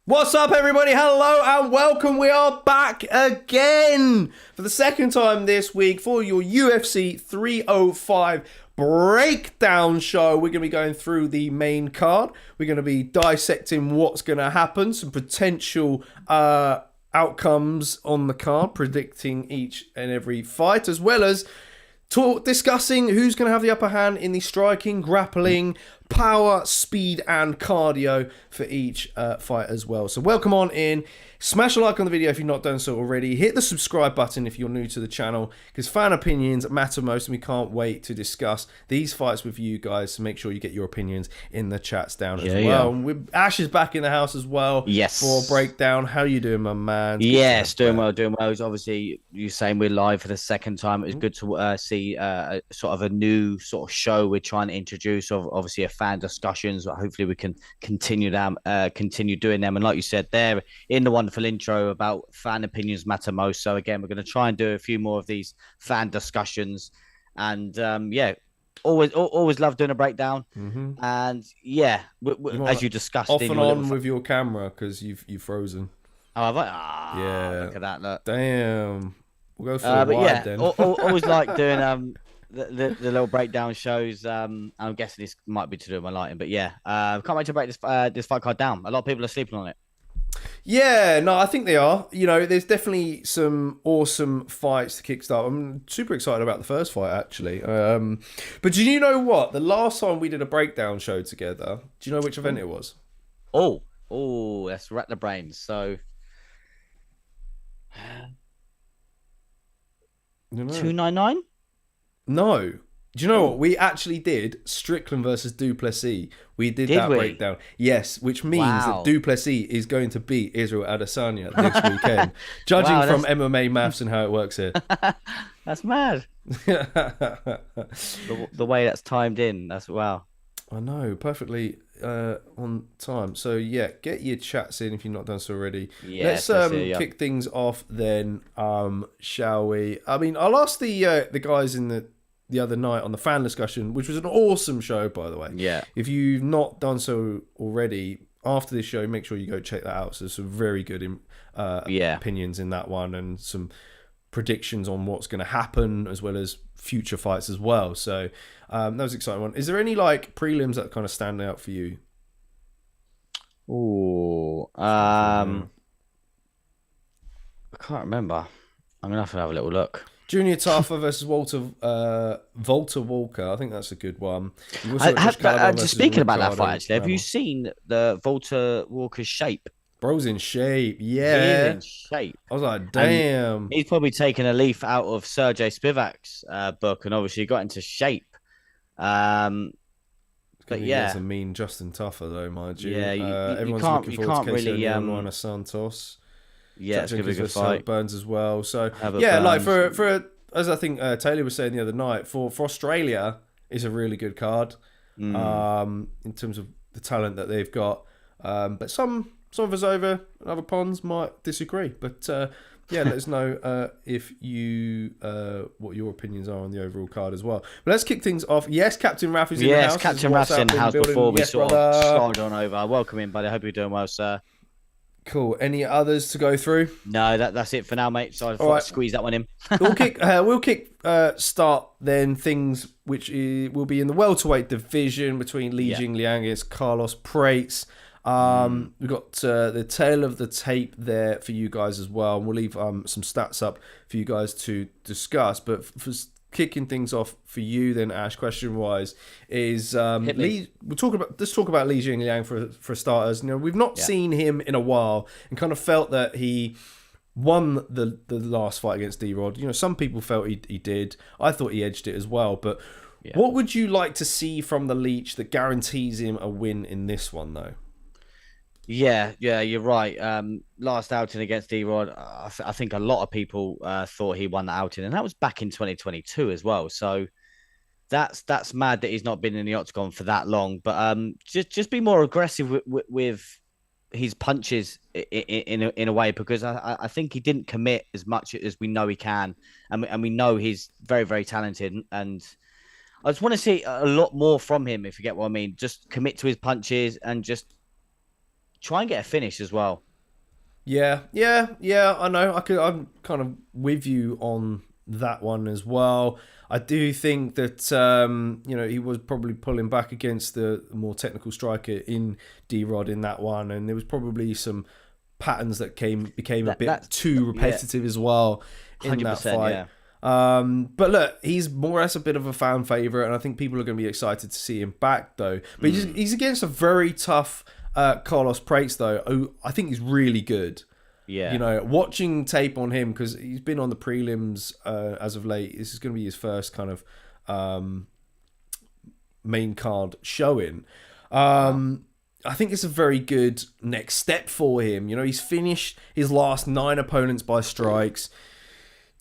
What's up, everybody? Hello and welcome. We are back again for the second time this week for your UFC 305 breakdown show. We're going to be going through the main card. We're going to be dissecting what's going to happen, some potential outcomes on the card, predicting each and every fight, as well as discussing who's going to have the upper hand in the striking, grappling, power, speed, and cardio for each fight as well. So welcome on in. Smash a like on the video if you've not done so already. Hit the subscribe button if you're new to the channel, because fan opinions matter most, and we can't wait to discuss these fights with you guys. So make sure you get your opinions in the chats down as well. And Ash is back in the house as well. Yes. For a breakdown. How you doing, my man? Yes, doing well. It's obviously, you're saying we're live for the second time. It was good to see sort of a new sort of show we're trying to introduce. Obviously, a fan discussions. Hopefully, we can continue doing them. And like you said, there in the wonderful intro about fan opinions matter most. So again, we're going to try and do a few more of these fan discussions. And always love doing a breakdown. And yeah, as you discussed, off and on with your camera because you've frozen. Oh, have I? Yeah. Look at that. Look. Damn. We'll go for a wide then. Always like doing the little breakdown shows. I'm guessing this might be to do with my lighting, but yeah, can't wait to break this fight card down. A lot of people are sleeping on it. Yeah, no, I think they are. You know, there's definitely some awesome fights to kickstart. I'm super excited about the first fight, actually. But do you know what? The last time we did a breakdown show together, do you know which event it was? Oh, let's rack the brains. So, 299? No. Do you know what? We actually did Strickland versus Plessis. We did that breakdown. Yes, which means that Plessis is going to beat Israel Adesanya this weekend. Judging from MMA maths and how it works here. That's mad. The way that's timed in. That's wow. I know, perfectly on time. So yeah, get your chats in if you've not done so already. Yes, let's kick things off then, shall we? I mean, I'll ask the guys in the other night on the fan discussion, which was an awesome show, by the way. Yeah. If you've not done so already, after this show, make sure you go check that out. So there's some very good opinions in that one, and some predictions on what's going to happen, as well as future fights as well. So that was an exciting one. Is there any like prelims that kind of stand out for you? I can't remember. I'm gonna have to have a little look. Junior Tafa versus Walter Walker. I think that's a good one. Speaking about that fight, actually, have you seen the Walter Walker's shape? Bro's in shape. Yeah. He's in shape. I was like, damn. And he's probably taken a leaf out of Sergey Spivak's book, and obviously got into shape. But yeah, it's a mean Justin Tuffer though, mind you. Yeah, everyone's looking forward to Casey Santos. Yeah, it's gonna be a good fight. Burns as well. So yeah, like for as I think Taylor was saying the other night, for Australia, it's a really good card. In terms of the talent that they've got. But some of us over and other ponds might disagree. But yeah, let us know if you what your opinions are on the overall card as well. But let's kick things off. Yes, Captain Raff is in the house. Yes, Captain Raff's in the house before we sort of slide on over. Welcome in, buddy. I hope you're doing well, sir. Cool. Any others to go through? No, that's it for now, mate. So I thought I'd squeeze that one in. We'll start then things which will be in the welterweight division between Li Jingliang against Carlos Prates. We've got the tail of the tape there for you guys as well, and we'll leave some stats up for you guys to discuss. But for kicking things off for you then, Ash, question wise is Lee. Let's talk about Li Jingliang for starters. You know, we've not seen him in a while, and kind of felt that he won the last fight against D-Rod. You know, some people felt he did. I thought he edged it as well. But what would you like to see from the Leech that guarantees him a win in this one, though? Yeah, you're right. Last outing against D-Rod, I think a lot of people thought he won that outing, and that was back in 2022 as well. So that's mad that he's not been in the octagon for that long. But just be more aggressive with his punches in a way, because I think he didn't commit as much as we know he can, and we know he's very, very talented. And I just want to see a lot more from him, if you get what I mean. Just commit to his punches and just try and get a finish as well. Yeah. I know. I'm kind of with you on that one as well. I do think that he was probably pulling back against the more technical striker in D-Rod in that one, and there was probably some patterns that became a bit too repetitive as well in that fight. Yeah. But look, he's more or less a bit of a fan favorite, and I think people are going to be excited to see him back, though. But he's against a very tough Carlos Prates, though, who I think is really good. Yeah. Watching tape on him, because he's been on the prelims as of late. This is going to be his first kind of main card showing. I think it's a very good next step for him. He's finished his last 9 opponents by strikes.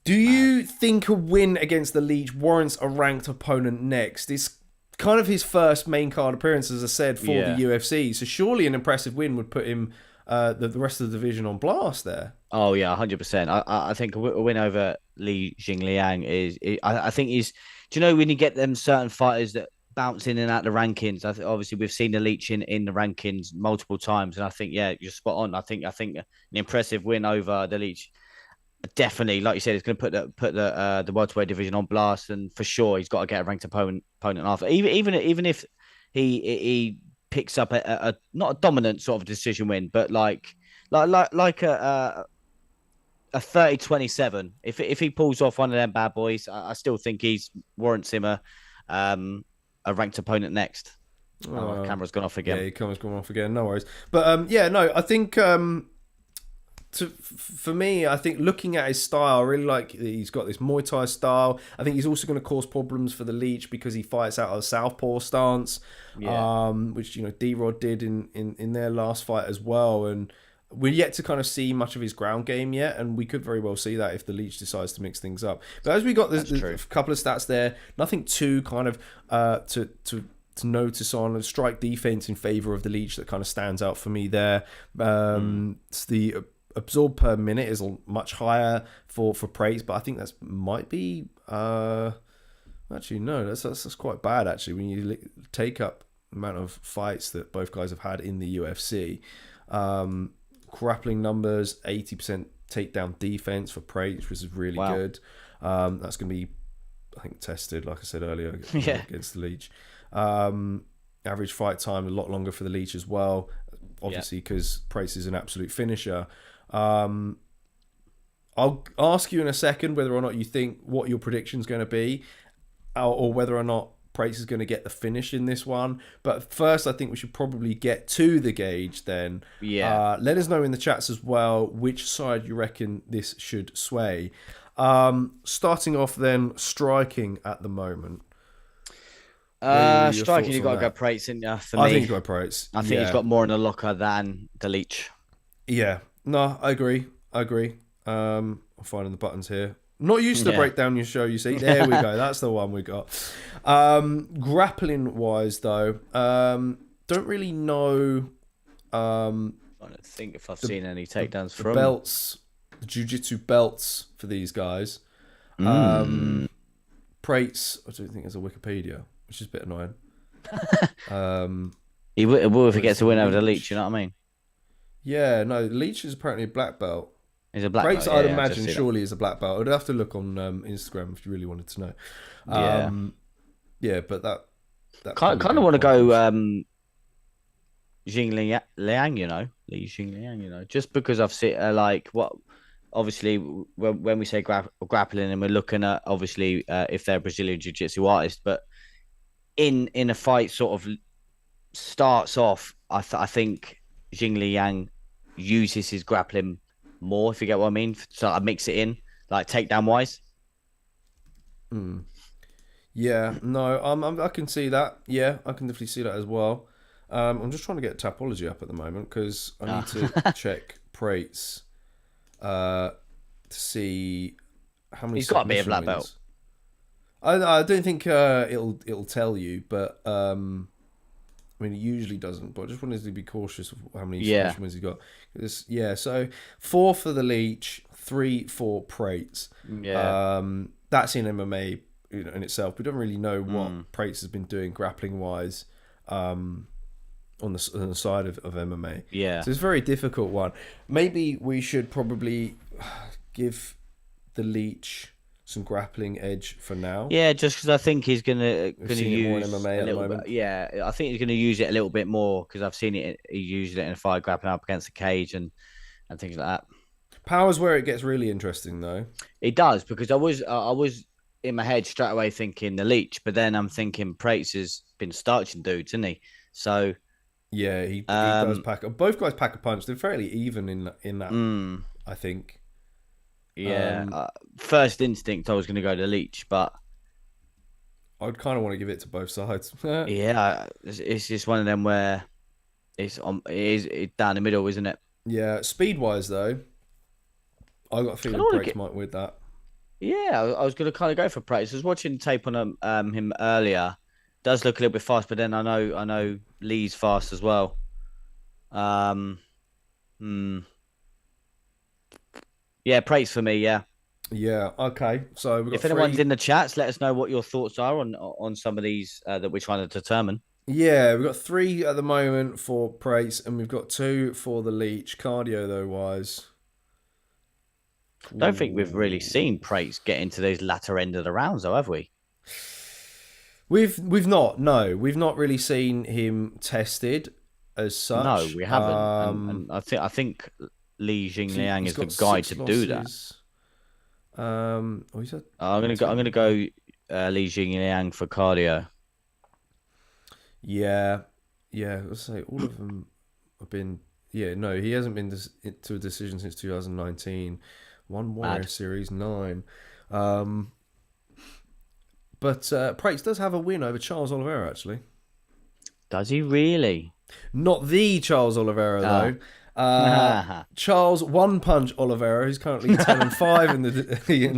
Do you think a win against the Leech warrants a ranked opponent next? It's kind of his first main card appearance, as I said, for the UFC. So surely an impressive win would put him the rest of the division on blast there. Oh yeah, 100%. I think a win over Jingliang is. I think he's. Do you know when you get them certain fighters that bounce in and out the rankings? Obviously we've seen the Leech in the rankings multiple times, and I think you're spot on. I think an impressive win over the Leech. Definitely, like you said, it's going to put the welterweight division on blast, and for sure he's got to get a ranked opponent after. Even if he picks up a not a dominant sort of decision win, but like a 30-27. If he pulls off one of them bad boys, I still think he's warrants him a ranked opponent next. Camera's gone off again. Yeah, camera's gone off again. No worries. But I think. For me, I think looking at his style, I really like he's got this Muay Thai style. I think he's also going to cause problems for the Leech because he fights out of a southpaw stance, which D-Rod did in their last fight as well. And we're yet to kind of see much of his ground game yet, and we could very well see that if the Leech decides to mix things up. But as we got this a couple of stats there, nothing too kind of to notice on. A strike defense in favor of the Leech that kind of stands out for me there. It's the absorb per minute is much higher for Prates, but I think that might be actually no, that's quite bad actually when you take up the amount of fights that both guys have had in the UFC. Grappling numbers, 80% takedown defense for Prates, which is really good. That's going to be, I think, tested, like I said earlier, against the Leech. Average fight time a lot longer for the Leech as well, obviously because Prates is an absolute finisher. I'll ask you in a second whether or not you think what your prediction is going to be, or whether or not Prates is going to get the finish in this one. But first, I think we should probably get to the gauge then. Let us know in the chats as well which side you reckon this should sway. Starting off then, striking at the moment. Striking, you've got to go Prates in there for me. I think you go Prates. I think he's got more in the locker than the Leech. Yeah. No, I agree. I'm finding the buttons here. Not used to break down your show, you see. There we go. That's the one we got. Grappling wise, though, don't really know. I don't think if I've seen any takedowns from belts, the jiu-jitsu belts for these guys. Prates, I don't think there's a Wikipedia, which is a bit annoying. He will if he gets a win over the Leech, you know what I mean? Yeah, no, Leech is apparently a black belt. He's a black Prates, belt. I'd imagine, surely is a black belt. I'd have to look on Instagram if you really wanted to know. But that kind of want to go Jingliang, Li Jingliang, just because I've seen obviously when we say grappling and we're looking at obviously if they're a Brazilian jiu-jitsu artist, but in a fight sort of starts off, I think Jingliang uses his grappling more, if you get what I mean. So I mix it in, like takedown wise. Yeah, no, I can see that. Yeah, I can definitely see that as well. I'm just trying to get Tapology up at the moment because I need to check Prates to see how many. He's got to be a black belt. I don't think it'll tell you, but I mean, he usually doesn't, but I just wanted to be cautious of how many Yeah. submission wins he's got. So 4 for the Leech, 3 for Prates. Yeah. That's in MMA in itself. We don't really know what Prates has been doing grappling wise on the side of MMA. Yeah. So it's a very difficult one. Maybe we should probably give the Leech some grappling edge for now. Yeah, just because I think he's gonna seen it more in use MMA a at the little moment. bit. Yeah, I think he's gonna use it a little bit more because I've seen it. He used it in a fight grappling up against the cage and things like that. Power's where it gets really interesting, though. It does because I was in my head straight away thinking the Leech, but then I'm thinking Prates has been starching dudes, isn't he? So yeah, he does pack. Both guys pack a punch. They're fairly even in that. I think. Yeah. First instinct, I was going to go to Leech, but I'd kind of want to give it to both sides. yeah, it's just one of them where it's down the middle, isn't it? Yeah, speed wise though, I got a feeling Prates might win that. Yeah, I was going to kind of go for Prates. I was watching tape on him earlier. Does look a little bit fast, but then I know Lee's fast as well. Yeah, Prates for me. Yeah. Yeah. Okay. So we've got if anyone's in the chats, let us know what your thoughts are on some of these that we're trying to determine. Yeah, we've got 3 at the moment for Prates, and we've got 2 for the Leech. Cardio though wise, I don't think we've really seen Prates get into those latter end of the rounds, though, have we? We've not. No, we've not really seen him tested as such. No, we haven't. And I think Li Jingliang is the guy to do that. I'm gonna go Li Jingliang for cardio. Yeah. Let's say all of them have been. Yeah, no, he hasn't been to a decision since 2019. One Warrior Series 9. But Prates does have a win over Charles Oliveira, actually. Does he really? Not the Charles Oliveira, though. Charles One Punch Oliveira, who's currently 10-5 in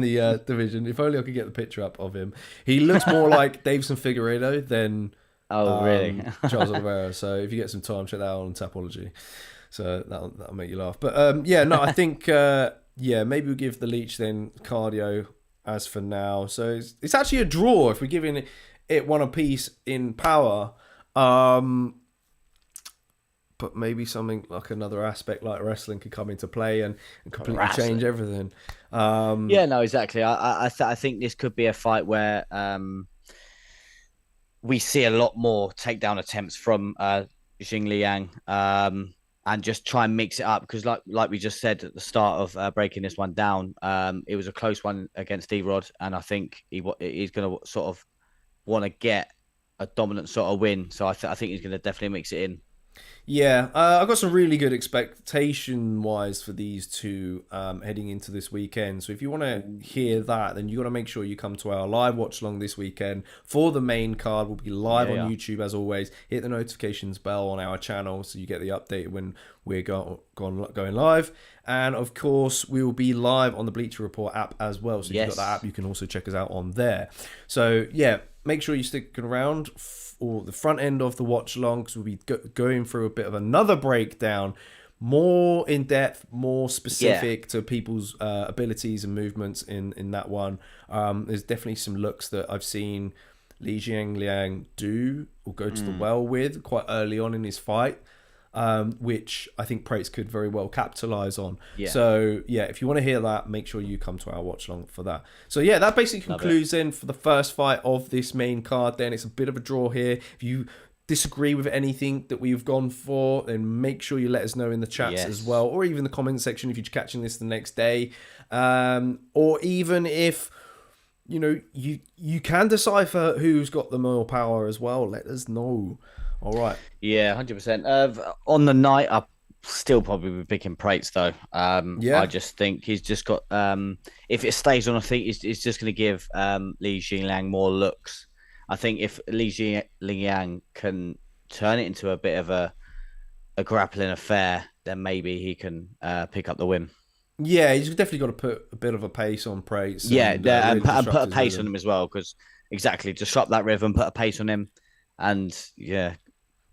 the division. If only I could get the picture up of him. He looks more like Davison Figueiredo than really? Charles Oliveira. So if you get some time, check that out on Tapology. So that'll make you laugh. But I think maybe we'll give the Leech then cardio as for now. So it's actually a draw if we're giving it one apiece in power. But maybe something like another aspect like wrestling could come into play and completely change everything. Yeah, no, exactly. I think this could be a fight where we see a lot more takedown attempts from Jingliang and just try and mix it up because like we just said at the start of breaking this one down, it was a close one against D-Rod, and I think he's going to sort of want to get a dominant sort of win. So I think he's going to definitely mix it in. Yeah, I've got some really good expectation-wise for these two heading into this weekend. So if you want to hear that, then you got to make sure you come to our live watch-along this weekend for the main card. We'll be live on YouTube as always. Hit the notifications bell on our channel so you get the update when we're going live. And of course, we will be live on the Bleacher Report app as well. So if you've got that app, you can also check us out on there. So yeah, make sure you stick around or the front end of the watch along because we'll be going through a bit of another breakdown, more in depth, more specific to people's abilities and movements in that one. There's definitely some looks that I've seen Li Jingliang do or go to the well with quite early on in his fight, which I think Prates could very well capitalize on. So if you want to hear that, make sure you come to our watch along for that. So that basically concludes then for the first fight of this main card. Then it's a bit of a draw here. If you disagree with anything that we've gone for, then make sure you let us know in the chats as well, or even the comment section if you're catching this the next day, or even if you can decipher who's got the more power as well. Let us know. All right. Yeah, 100%. On the night, I'll still probably be picking Prates, though. I just think he's just got... if it stays on, I think it's just going to give Li Jingliang more looks. I think if Li Jingliang can turn it into a bit of a grappling affair, then maybe he can pick up the win. Yeah, he's definitely got to put a bit of a pace on Prates. And put a pace on him as well, because disrupt that rhythm, put a pace on him, and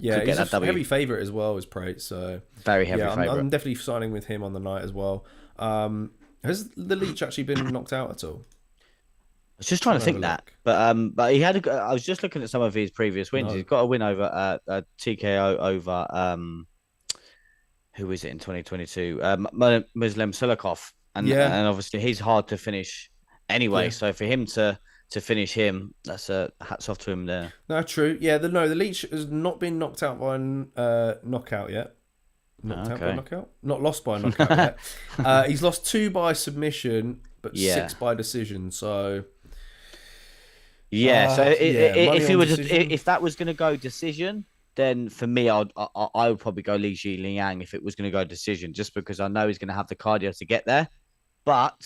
Yeah, could get he's that a W. heavy favourite as well as Prates. So Very heavy yeah, favourite. I'm definitely signing with him on the night as well. Has the Leech actually been knocked out at all? I was just trying Trying to to have a think that, look. but he had. I was just looking at some of his previous wins. He's No. got a win over TKO over who was it in 2022? Muslim Sulikov, Yeah, and obviously he's hard to finish anyway. yeah. So for him to finish him, that's a hats off to him there. No, true. Yeah, the Leech has not been knocked out by knockout yet. Knocked out by Okay. knockout? Not lost by knockout yet. He's lost 2 by submission, but Yeah. 6 by decision. So Yeah. So yeah, money if he on was decision. if that was going to go decision, then for me, I would probably go Li Jingliang if it was going to go decision, just because I know he's going to have the cardio to get there. But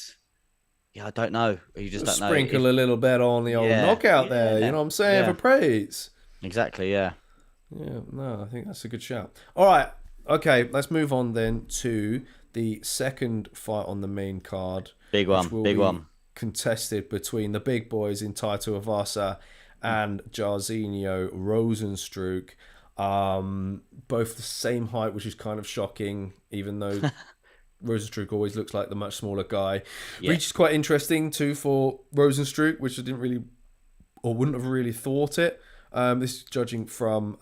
yeah, I don't know. You just don't know. Sprinkle a little bit on the old Yeah, knockout there. You yeah, know what I'm saying? For yeah, praise. exactly. Yeah. Yeah, no, I think that's a good shout. All right. Okay, let's move on then to the second fight on the main card. Big Which one. will Big be one. contested between the big boys in Tuivasa and Jairzinho Rozenstruik. Both the same height, which is kind of shocking, even though Rozenstruik always looks like the much smaller guy. Yeah. Reach is quite interesting too for Rozenstruik, which I didn't really or wouldn't have really thought it. This is judging from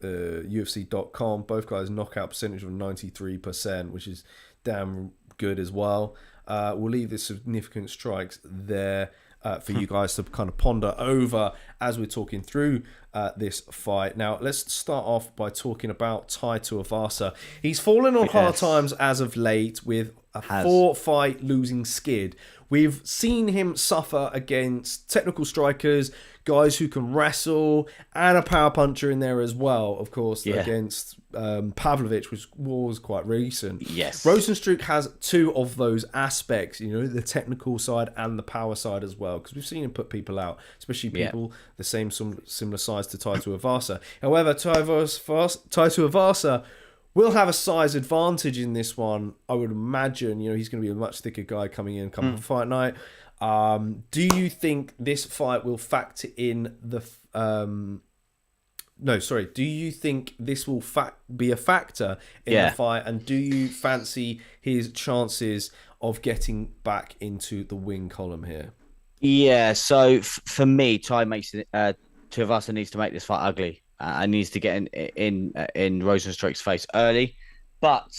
UFC.com. Both guys knockout percentage of 93%, which is damn good as well. We'll leave the significant strikes there for you guys to kind of ponder over as we're talking through this fight. Now, let's start off by talking about Tai Tuivasa. He's fallen on hard times as of late with a 4-fight losing skid. We've seen him suffer against technical strikers, guys who can wrestle, and a power puncher in there as well, of course, against Pavlovich, which was quite recent. Yes. Rozenstruik has 2 of those aspects, you know, the technical side and the power side as well, because we've seen him put people out, especially people the same similar size to Tai Tuivasa. However, Tai Tuivasa will have a size advantage in this one. I would imagine, you know, he's going to be a much thicker guy coming in come fight night. Do you think this fight will factor in the... do you think this will be a factor in the fight? And do you fancy his chances of getting back into the win column here? Yeah, so for me, Tuivasa needs to make this fight ugly. And needs to get in Rozenstruik's face early, but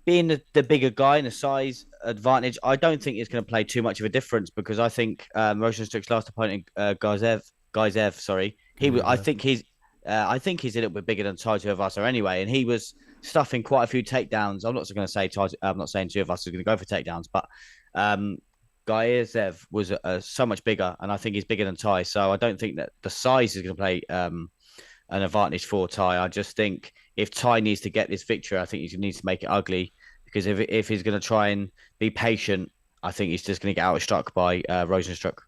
being the bigger guy and the size advantage, I don't think it's going to play too much of a difference, because I think Rozenstruik's last opponent, Gaizev, sorry, I think he's a little bit bigger than Tai Tuivasa anyway, and he was stuffing quite a few takedowns. I'm not going to say I'm not saying Tuivasa is going to go for takedowns, but Gaizev was so much bigger, and I think he's bigger than Tai. So I don't think that the size is going to play an advantage for Tai. I just think if Tai needs to get this victory, I think he needs to make it ugly, because if he's going to try and be patient, I think he's just going to get outstruck by Rozenstruik.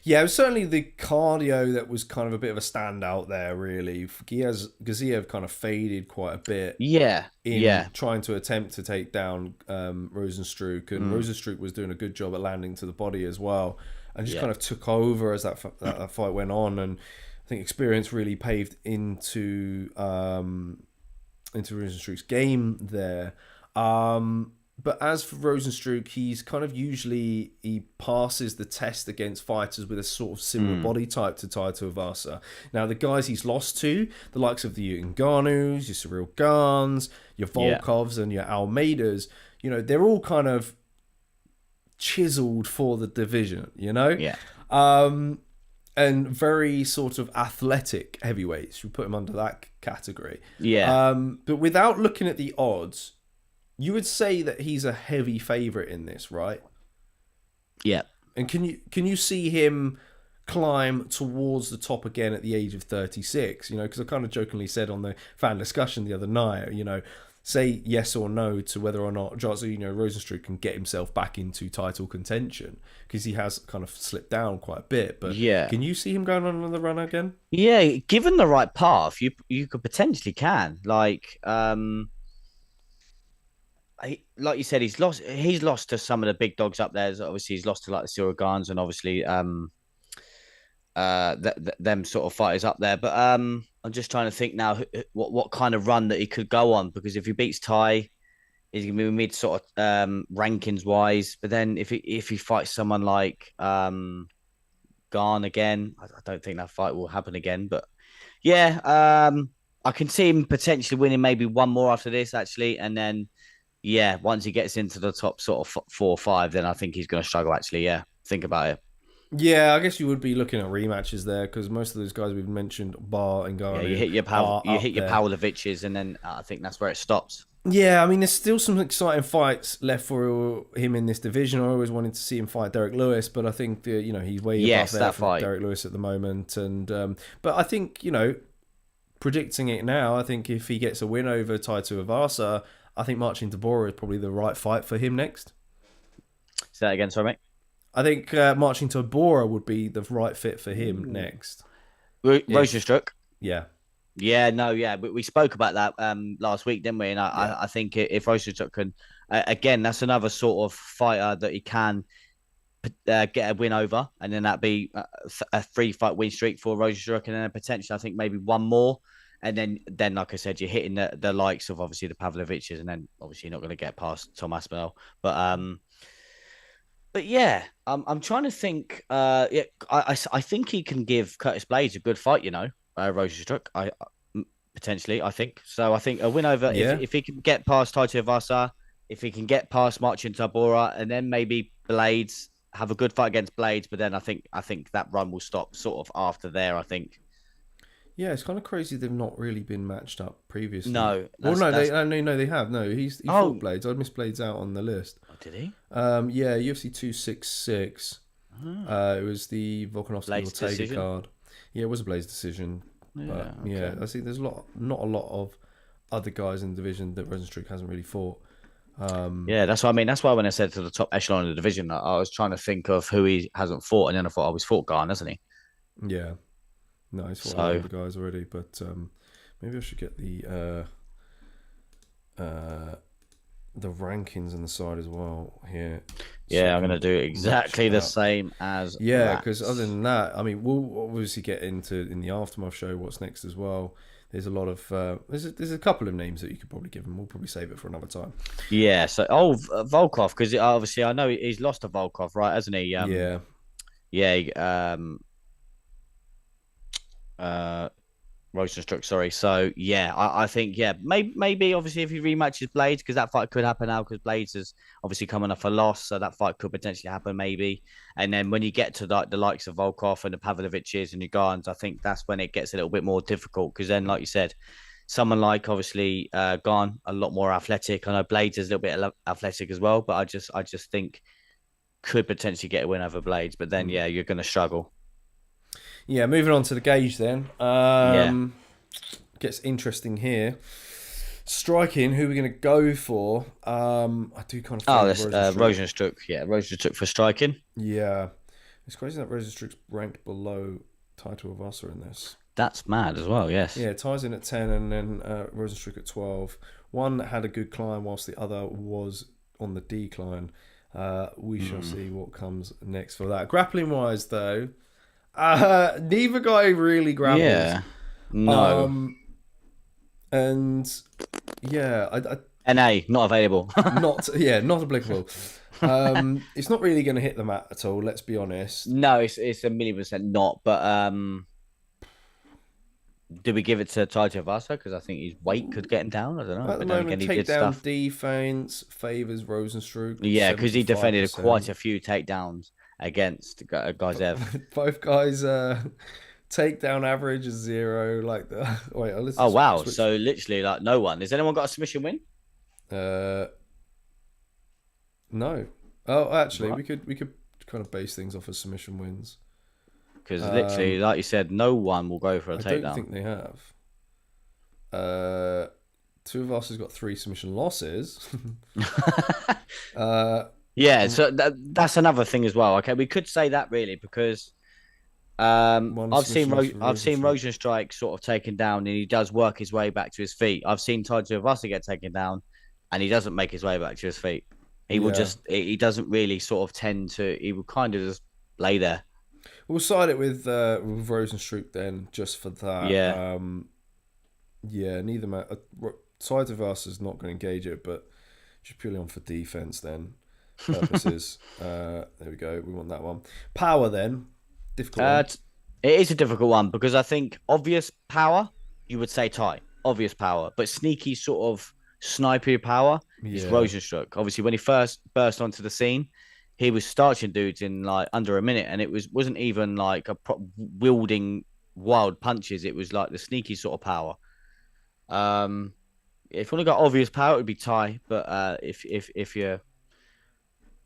Yeah, it was certainly the cardio that was kind of a bit of a standout there, really. Gaziev kind of faded quite a bit in trying to attempt to take down Rozenstruik, and Rozenstruik was doing a good job at landing to the body as well, and just kind of took over as that fight went on. And I think experience really paved into Rozenstruik's game there. But as for Rozenstruik, he's kind of he passes the test against fighters with a sort of similar body type to Tai Tuivasa. Now, the guys he's lost to, the likes of the Ngannous, your Cyril Gans, your Volkovs, and your Almeidas, you know, they're all kind of chiseled for the division, you know? Yeah. And very sort of athletic heavyweights. You put him under that category. Yeah. But without looking at the odds, you would say that he's a heavy favourite in this, right? Yeah. And can you see him climb towards the top again at the age of 36? You know, because I kind of jokingly said on the fan discussion the other night, you know, say yes or no to whether or not Jairzinho Rozenstruik can get himself back into title contention, because he has kind of slipped down quite a bit. But can you see him going on another run again? Yeah, given the right path, you could potentially like you said, he's lost to some of the big dogs up there. Obviously, he's lost to like the Cyril Gans, and obviously them sort of fighters up there. But I'm just trying to think now what kind of run that he could go on, because if he beats Ty, he's gonna be mid sort of rankings wise. But then if he fights someone like Garn again, I don't think that fight will happen again. But yeah, I can see him potentially winning maybe one more after this actually, and then yeah, once he gets into the top sort of 4 or 5, then I think he's going to struggle actually. Yeah, think about it. Yeah, I guess you would be looking at rematches there because most of those guys we've mentioned, Bar and Gary, Yeah, you hit your Pavloviches, and then I think that's where it stops. Yeah, I mean, there's still some exciting fights left for him in this division. I always wanted to see him fight Derek Lewis, but I think that, he's way above there for Derek Lewis at the moment. And but I think predicting it now, I think if he gets a win over Tai Tuivasa, I think Marcin Tybura is probably the right fight for him next. Say that again, sorry, mate. I think Marcin Tybura would be the right fit for him next. Rozenstruik? Yeah. Yeah, no, yeah. We spoke about that last week, didn't we? And I think if Rozenstruik can, again, that's another sort of fighter that he can get a win over, and then that'd be a 3-fight win streak for Rozenstruik, and then potentially, I think, maybe one more. And then, like I said, you're hitting the likes of obviously the Pavloviches, and then obviously you're not going to get past Tom Aspinall. But yeah, I'm trying to think. Yeah, I think he can give Curtis Blades a good fight. Rozenstruik. Potentially, I think so. I think a win over if he can get past Tai Tuivasa, if he can get past Marcin Tybura, and then maybe Blades have a good fight against Blades. But then I think that run will stop sort of after there. I think. Yeah, it's kind of crazy they've not really been matched up previously. No. They have. No, he fought Blades. I missed Blades out on the list. Oh, did he? Yeah, UFC 266. It was the Volkanovski-Ortega card. Yeah, it was a Blades decision. But yeah, I see there's not a lot of other guys in the division that Rozenstruik hasn't really fought. Yeah, that's what I mean. That's why when I said to the top echelon of the division, I was trying to think of who he hasn't fought, and then I thought, he's fought Garn, hasn't he? Yeah. No, he's fought all the guys already, but maybe I should get the rankings on the side as well here. Yeah, I'm going to do exactly the same as because other than that, I mean, we'll obviously get into in the aftermath show what's next as well. There's a lot of there's a couple of names that you could probably give him. We'll probably save it for another time. Yeah, so Volkov, because obviously I know he's lost to Volkov, right? Hasn't he? Rozenstruik, sorry. So yeah, I think maybe obviously if he rematches Blades, because that fight could happen now, because Blades is obviously coming off a loss, so that fight could potentially happen maybe. And then when you get to the likes of Volkov and the Pavloviches and the Garns, I think that's when it gets a little bit more difficult, because then, like you said, someone like obviously Garn, a lot more athletic. I know Blades is a little bit athletic as well, but I just think could potentially get a win over Blades, but then you're going to struggle. Yeah, moving on to the gauge then. Gets interesting here. Striking, who we're going to go for? I do kind of. That's Rozenstruik. Yeah, Rozenstruik for striking. Yeah, it's crazy that Rozenstruik's ranked below Tai Tuivasa in this. That's mad as well. Yes. Yeah, Ty's in at 10, and then Rozenstruik at 12. One had a good climb, whilst the other was on the decline. We shall see what comes next for that. Grappling wise, though. Neither guy really grapples. Yeah. No. And yeah, NA not available. not applicable. It's not really going to hit the mat at all. Let's be honest. No, it's 1,000,000% not. But do we give it to Tai Tuivasa? Because I think his weight could get him down. I don't know. At the moment, takedown defense favors Rozenstruik. Yeah, because he defended quite a few takedowns against Gazev. Both guys takedown average is 0. Like the oh wow, so literally like no one. Has anyone got a submission win? No. Oh, actually, we could kind of base things off of submission wins, because literally, like you said, no one will go for a takedown. I don't think they have. Two of us has got 3 submission losses. Yeah, so that's another thing as well. Okay, we could say that really, because I've seen Rozenstruik sort of taken down, and he does work his way back to his feet. I've seen Tai Tuivasa get taken down, and he doesn't make his way back to his feet. He will he doesn't really sort of tend to. He will kind of just lay there. We'll side it with Rozenstruik then, just for that. Yeah. Yeah, neither man. Side of us is not going to engage it, but just purely on for defense then purposes. There we go. We want that one. Power then. Difficult one. It is a difficult one because I think obvious power, you would say Ty. Obvious power, but sneaky sort of sniper power is Rozenstruik. Obviously, when he first burst onto the scene, he was starching dudes in like under a minute, and it wasn't even like wielding wild punches. It was like the sneaky sort of power. If you want to go obvious power, it would be Ty. But if you're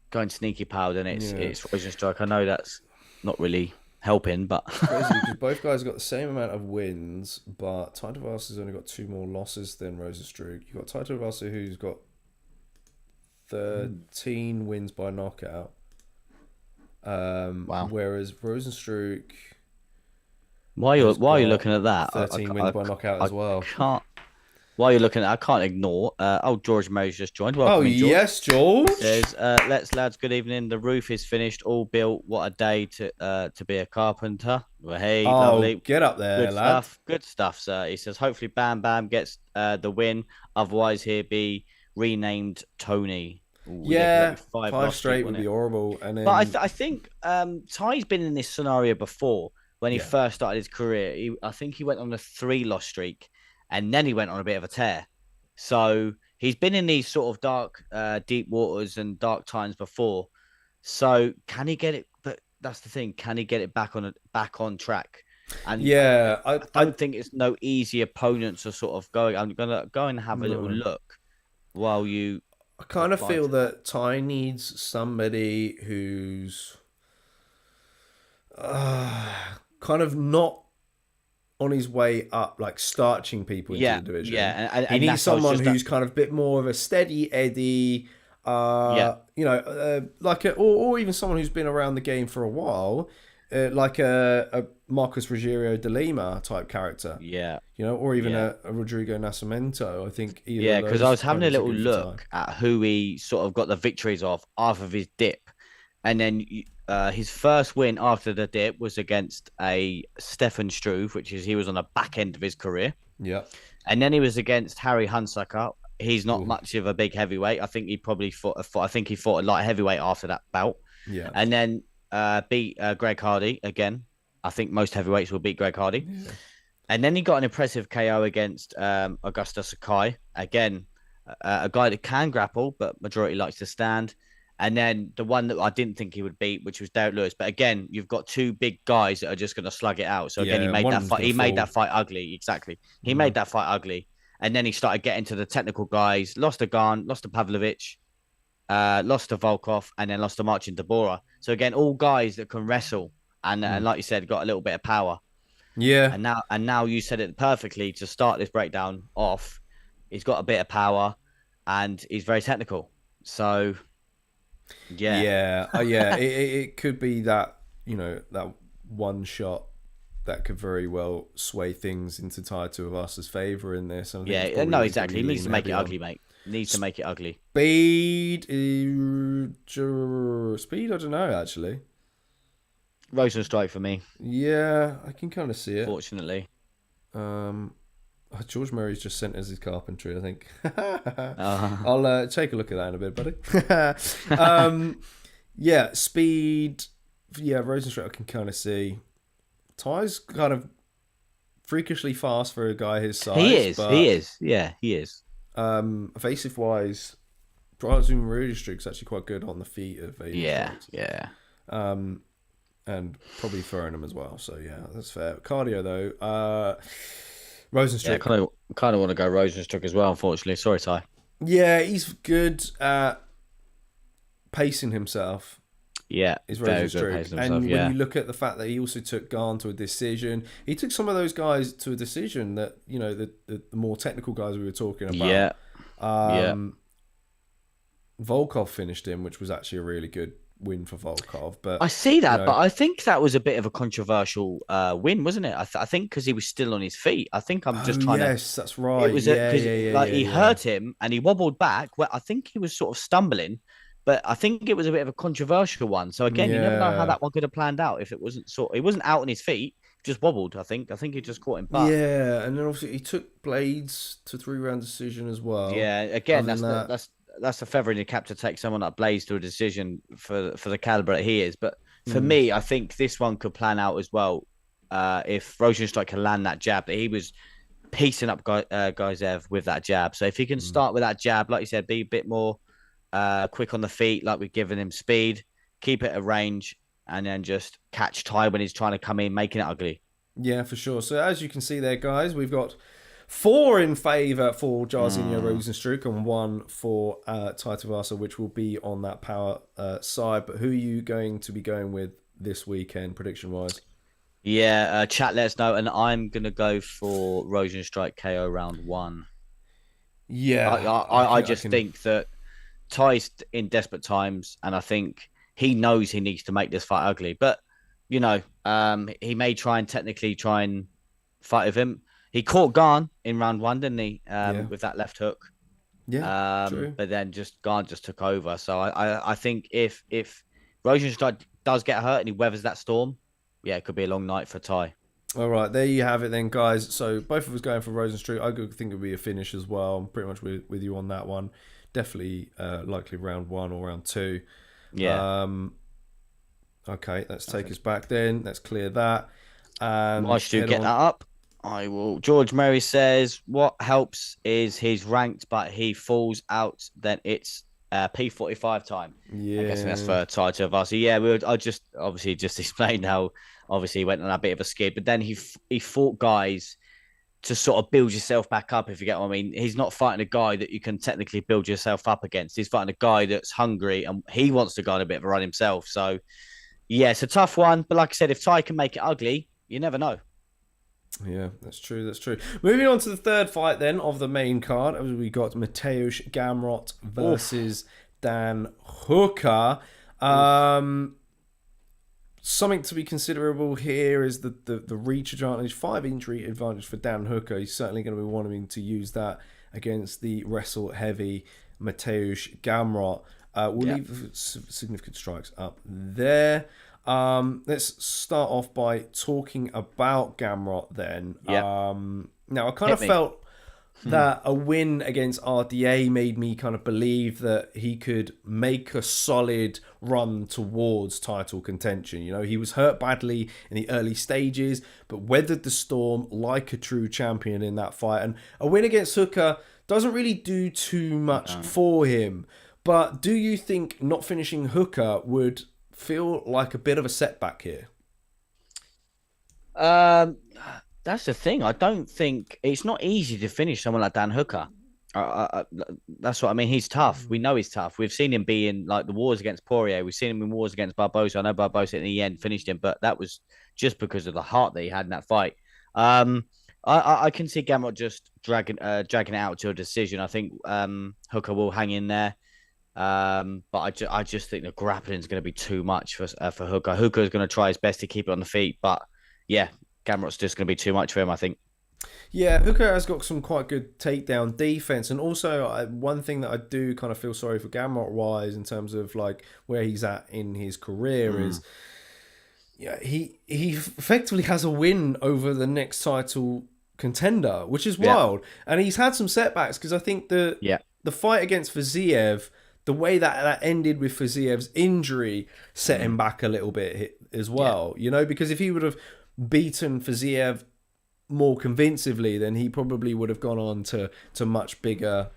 going sneaky power, then it's Rozenstruik. I know that's not really helping, but crazy because both guys got the same amount of wins, but Tuivasa has only got 2 more losses than Rozenstruik. You've got Tuivasa who's got 13 wins by knockout. Wow. Whereas Rozenstruik, why are you looking at that? 13 wins by knockout as well. While you're looking at, I can't ignore. George May's just joined. Welcome in, George. Yes, George. Says, let's lads. Good evening. The roof is finished, all built. What a day to be a carpenter. Well, hey, lovely. Get up there, good lad. Good stuff, sir. He says, hopefully, Bam Bam gets the win. Otherwise, he'll be renamed Tony. Ooh, yeah, 5 straight would be horrible. And then... But I think Ty's been in this scenario before when he first started his career. I think he went on a 3-loss streak. And then he went on a bit of a tear. So he's been in these sort of dark, deep waters and dark times before. So can he get it? But that's the thing. Can he get it back on track? And I don't think it's no easy opponents are sort of going. I'm gonna go and have a little look while you. I kind of feel that Ty needs somebody who's kind of not on his way up, like starching people into the division. Yeah, and he needs someone who's kind of a bit more of a steady Eddie, you know, or even someone who's been around the game for a while, like a Marcus Rogerio de Lima type character. Yeah, you know, or even a Rodrigo Nascimento. I think. Because I was having a little look at who he sort of got the victories off of his dip, and then. His first win after the dip was against a Stefan Struve, he was on the back end of his career. Yeah. And then he was against Harry Hunsucker. He's not much of a big heavyweight. I think he probably fought a light heavyweight after that bout. Yeah. And then beat Greg Hardy again. I think most heavyweights will beat Greg Hardy. Yeah. And then he got an impressive KO against Augusta Sakai. Again, a guy that can grapple, but majority likes to stand. And then the one that I didn't think he would beat, which was Derek Lewis. But again, you've got 2 big guys that are just going to slug it out. So again, he made that fight. He made that fight ugly. Exactly. He made that fight ugly. And then he started getting to the technical guys. Lost to Garn, lost to Pavlovich, lost to Volkov, and then lost to Marcin Debora. So again, all guys that can wrestle and like you said, got a little bit of power. Yeah. And now you said it perfectly to start this breakdown off. He's got a bit of power, and he's very technical. So. It could be that, you know, that one shot that could very well sway things into Tuivasa's favor in this. Exactly. He needs to make it ugly, mate. Needs to make it ugly. Speed, I don't know actually. Rozenstruik for me. Yeah, I can kind of see it. Fortunately. George Murray's just sent us his carpentry, I think. I'll take a look at that in a bit, buddy. Speed. Yeah, Rozenstruik I can kind of see. Ty's kind of freakishly fast for a guy his size. He is. Yeah, he is. Evasive-wise, Rozenstruik's actually quite good on the feet. Yeah. And probably throwing them as well. So, yeah, that's fair. Cardio, though. Rozenstruik. Yeah, kind of want to go Rozenstruik as well, unfortunately. Sorry, Ty. Yeah, he's good at pacing himself. Yeah, is Rozenstruik. And when you look at the fact that he also took Garn to a decision, he took some of those guys to a decision that, you know, the more technical guys we were talking about. Volkov finished him, which was actually a really good win for Volkov. But I see that, but I think that was a bit of a controversial win, wasn't it? I think because he was still on his feet. I think I'm just trying to. Yes, that's right. It was he hurt him and he wobbled back. Well, I think he was sort of stumbling, But I think it was a bit of a controversial one. So again, you never know how that one could have planned out if it wasn't he wasn't out on his feet, just wobbled. I think he just caught him. But Yeah, and then obviously he took Blades to 3-round decision as well. yeah, again, Other that's a feather in your cap to take someone like Blaze to a decision for the caliber that he is. But for Mm. me, I think this one could plan out as well. If Rozenstruik can land that jab, that he was piecing up Gaizev with that jab. So if he can start with that jab, like you said, be a bit more quick on the feet, like we've given him speed, keep it at range, and then just catch Tai when he's trying to come in, making it ugly. Yeah, for sure. So as you can see there, guys, we've got 4 in favour for Jairzinho Rozenstruik and 1 for Tuivasa, which will be on that power side. But who are you going to be going with this weekend, prediction-wise? Yeah, chat, let us know. And I'm going to go for Rozenstruik KO round 1. Yeah. I just think that Ty's in desperate times, and I think he knows he needs to make this fight ugly. But, you know, he may try and fight with him. He caught Garn in round 1, didn't he? With that left hook. Yeah, true. But then Garn just took over. So I think if Rozenstruik does get hurt and he weathers that storm, yeah, it could be a long night for Tai. All right, there you have it then, guys. So both of us going for Rozenstruik. I think it would be a finish as well. I'm pretty much with you on that one. Definitely likely round 1 or round 2. Yeah. Okay, let's take us back then. Let's clear that. I should get that up. I will. George Murray says, what helps is he's ranked, but he falls out, then it's P45 time. Yeah. I guess that's for Tai Tuivasa. Yeah, I just obviously just explained how obviously he went on a bit of a skid, but then he fought guys to sort of build yourself back up, if you get what I mean. He's not fighting a guy that you can technically build yourself up against. He's fighting a guy that's hungry and he wants to go on a bit of a run himself. So, yeah, it's a tough one. But like I said, if Tai can make it ugly, you never know. Yeah, that's true. That's true. Moving on to the third fight then of the main card, we got Mateusz Gamrot versus Dan Hooker. Something to be considerable here is the reach advantage, 5 injury advantage for Dan Hooker. He's certainly going to be wanting to use that against the wrestle heavy Mateusz Gamrot. We'll leave significant strikes up there. Let's start off by talking about Gamrot then. Now, I kind of felt that a win against RDA made me kind of believe that he could make a solid run towards title contention. You know, he was hurt badly in the early stages, but weathered the storm like a true champion in that fight. And a win against Hooker doesn't really do too much for him. But do you think not finishing Hooker would feel like a bit of a setback here? That's the thing. I don't think it's not easy to finish someone like Dan Hooker. That's what I mean. He's tough. We know he's tough. We've seen him be in like the wars against Poirier. We've seen him in wars against Barbosa. I know Barbosa in the end finished him, but that was just because of the heart that he had in that fight. I can see Gamrot just dragging it out to a decision. I think Hooker will hang in there. But I just think the grappling is going to be too much for Hooker. Hooker is going to try his best to keep it on the feet, but yeah, Gamrot's just going to be too much for him, I think. Yeah, Hooker has got some quite good takedown defense, and also one thing that I do kind of feel sorry for Gamrot wise in terms of like where he's at in his career is, he effectively has a win over the next title contender, which is wild, and he's had some setbacks because I think the fight against Fiziev, the way that ended with Fiziev's injury set him back a little bit as well. You know, because if he would have beaten Fiziev more convincingly, then he probably would have gone on to much bigger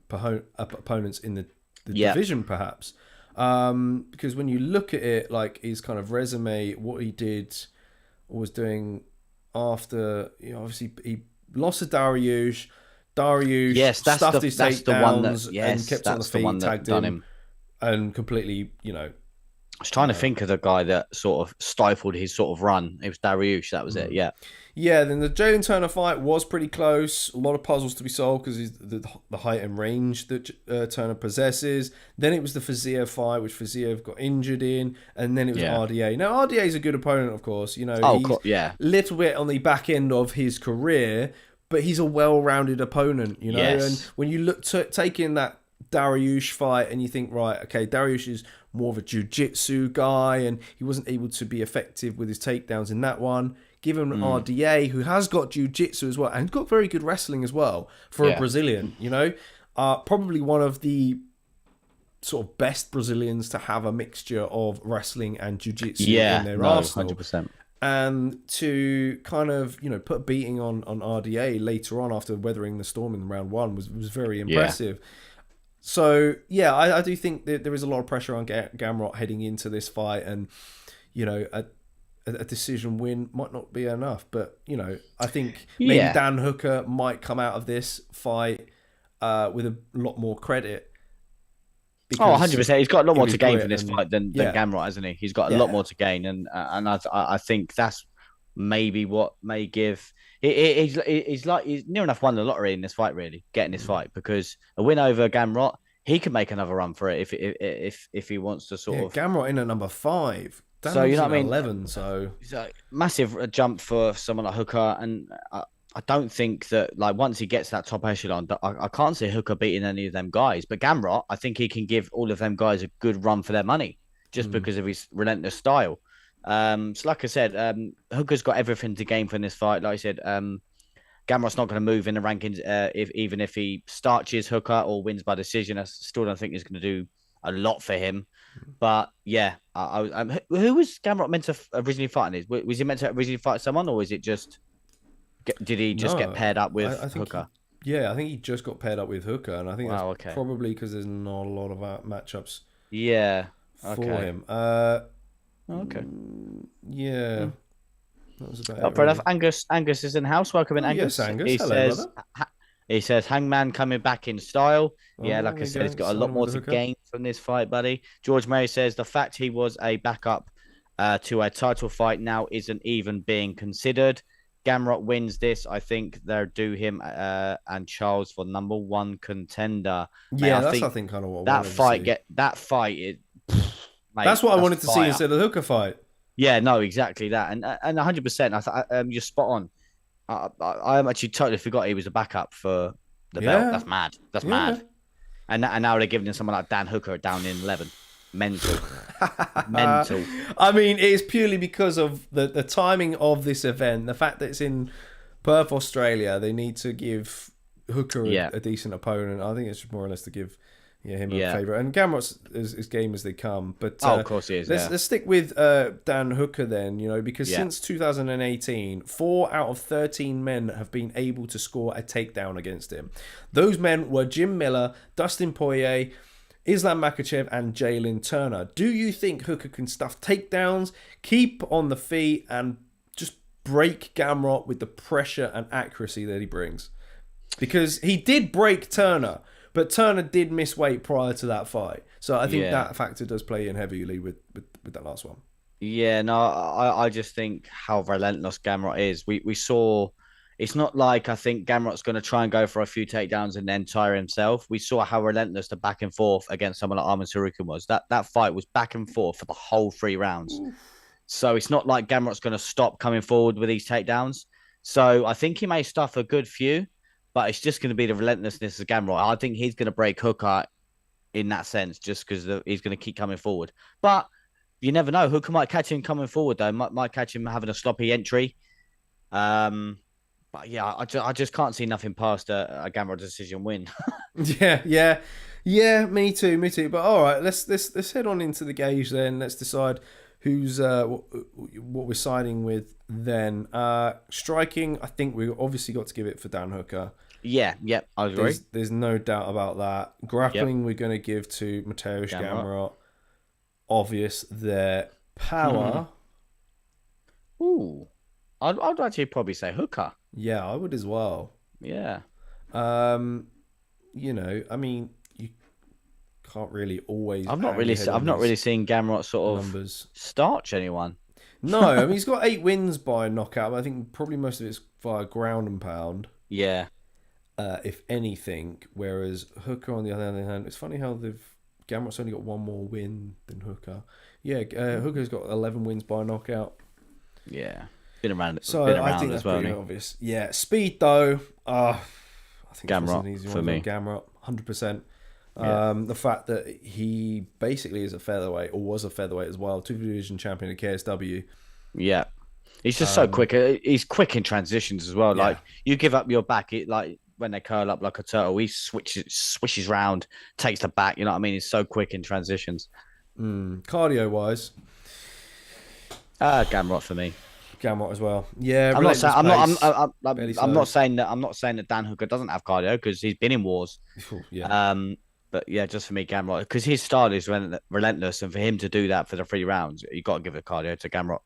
opponents in the division, perhaps. Because when you look at it, like his kind of resume, what he did or was doing after, you know, obviously he lost to Dariush. Stuffed his takedowns and kept on the feet, tagged him, and completely, you know. I was trying to think of the guy that sort of stifled his sort of run. It was Dariush, that was it, yeah. Yeah, then the Jalen Turner fight was pretty close. A lot of puzzles to be solved because the height and range that Turner possesses. Then it was the Fiziev fight, which Fiziev got injured in. And then it was RDA. Now, RDA is a good opponent, of course. You know, he's little bit on the back end of his career, but he's a well-rounded opponent, you know. And when you look taking that Dariush fight and you think, right, okay, Dariush is more of a jiu-jitsu guy and he wasn't able to be effective with his takedowns in that one. Give him RDA, who has got jiu-jitsu as well and got very good wrestling as well for a Brazilian, you know. Probably one of the sort of best Brazilians to have a mixture of wrestling and jiu-jitsu in their arsenal. 100%. And to kind of, you know, put a beating on RDA later on after weathering the storm in round one was very impressive. Yeah. So, yeah, I do think that there is a lot of pressure on Gamrot heading into this fight. And, you know, a decision win might not be enough. But, you know, I think maybe Dan Hooker might come out of this fight with a lot more credit. 100%. He's got a lot more to gain from this fight than Gamrot, hasn't he? He's got a lot more to gain, and I think that's maybe what may give. He's near enough won the lottery in this fight, really, getting this fight, because a win over Gamrot, he could make another run for it if he wants to sort of. Gamrot in at number 5. So you know what I mean? 11. So it's a massive jump for someone like Hooker, and I don't think that, like, once he gets that top echelon, I can't see Hooker beating any of them guys. But Gamrot, I think he can give all of them guys a good run for their money just because of his relentless style. So like I said, Hooker's got everything to gain from this fight. Like I said, Gamrot's not going to move in the rankings even if he starches Hooker or wins by decision. I still don't think he's going to do a lot for him. But yeah, who was Gamrot meant to originally fight in? Was he meant to originally fight someone, or is it just... Did he just get paired up with Hooker? I think he just got paired up with Hooker, and I think that's probably because there's not a lot of matchups for him. Okay. Yeah. That was about fair enough. Angus is in the house. Welcome in, Angus. Yes, Angus. Hello, brother. He says, Hangman coming back in style. Like I said, he's got a lot more to gain from this fight, buddy. George Murray says, the fact he was a backup to a title fight now isn't even being considered. Gamrot wins this. I think they're due him and Charles for number 1 contender. Yeah, I think kind of what that fight is. Mate, that's what I wanted to see instead of the Hooker fight. Yeah, no, exactly that, and 100%. You're spot on. I actually totally forgot he was a backup for the belt. That's mad. That's mad. And now they're giving him someone like Dan Hooker down in 11. Mental. I mean, it is purely because of the timing of this event. The fact that it's in Perth, Australia, they need to give Hooker a decent opponent. I think it's just more or less to give him a favourite. And Gamrot's as game as they come. But of course he is. Let's stick with Dan Hooker then, you know, because since 2018, 4 out of 13 men have been able to score a takedown against him. Those men were Jim Miller, Dustin Poirier, Islam Makhachev and Jalen Turner. Do you think Hooker can stuff takedowns, keep on the feet, and just break Gamrot with the pressure and accuracy that he brings? Because he did break Turner, but Turner did miss weight prior to that fight. So I think that factor does play in heavily with that last one. Yeah, no, I just think how relentless Gamrot is. We saw... It's not like I think Gamrot's going to try and go for a few takedowns and then tire himself. We saw how relentless the back and forth against someone like Arman Sarukin was. That fight was back and forth for the whole 3 rounds. So it's not like Gamrot's going to stop coming forward with these takedowns. So I think he may stuff a good few, but it's just going to be the relentlessness of Gamrot. I think he's going to break Hooker in that sense just because he's going to keep coming forward. But you never know. Hooker might catch him coming forward, though. Might catch him having a sloppy entry. But yeah, I just can't see nothing past a Gamrot decision win. Yeah, me too. But all right, let's head on into the gauge then. Let's decide who's what we're siding with then. Striking, I think we obviously got to give it for Dan Hooker. Yeah, I agree. There's no doubt about that. Grappling, we're going to give to Mateusz Gamrot. Obvious there. Power. Ooh, I'd actually probably say Hooker. Yeah, I would as well. Yeah. You know, I mean, you can't really always. I've not really seen Gamrot sort of numbers starch anyone. No, I mean he's got 8 wins by knockout. But I think probably most of it's via ground and pound. Yeah. If anything, whereas Hooker on the other hand, it's funny how Gamrot's only got 1 more win than Hooker. Yeah, Hooker's got 11 wins by knockout. Yeah. Been around I think that's pretty obvious. Yeah, speed though. I think Gamrot for me. Gamrot, 100%. The fact that he basically is a featherweight, or was a featherweight as well, 2 division champion at KSW. Yeah. He's just so quick. He's quick in transitions as well. Yeah. Like you give up your back, like when they curl up like a turtle, he swishes round, takes the back. You know what I mean? He's so quick in transitions. Cardio wise, Gamrot for me. Gamrot as well. Yeah, I'm not saying I'm not saying that Dan Hooker doesn't have cardio because he's been in wars. Yeah. But yeah, just for me, Gamrot, because his style is relentless, and for him to do that for the 3 rounds, you got to give the cardio to Gamrot.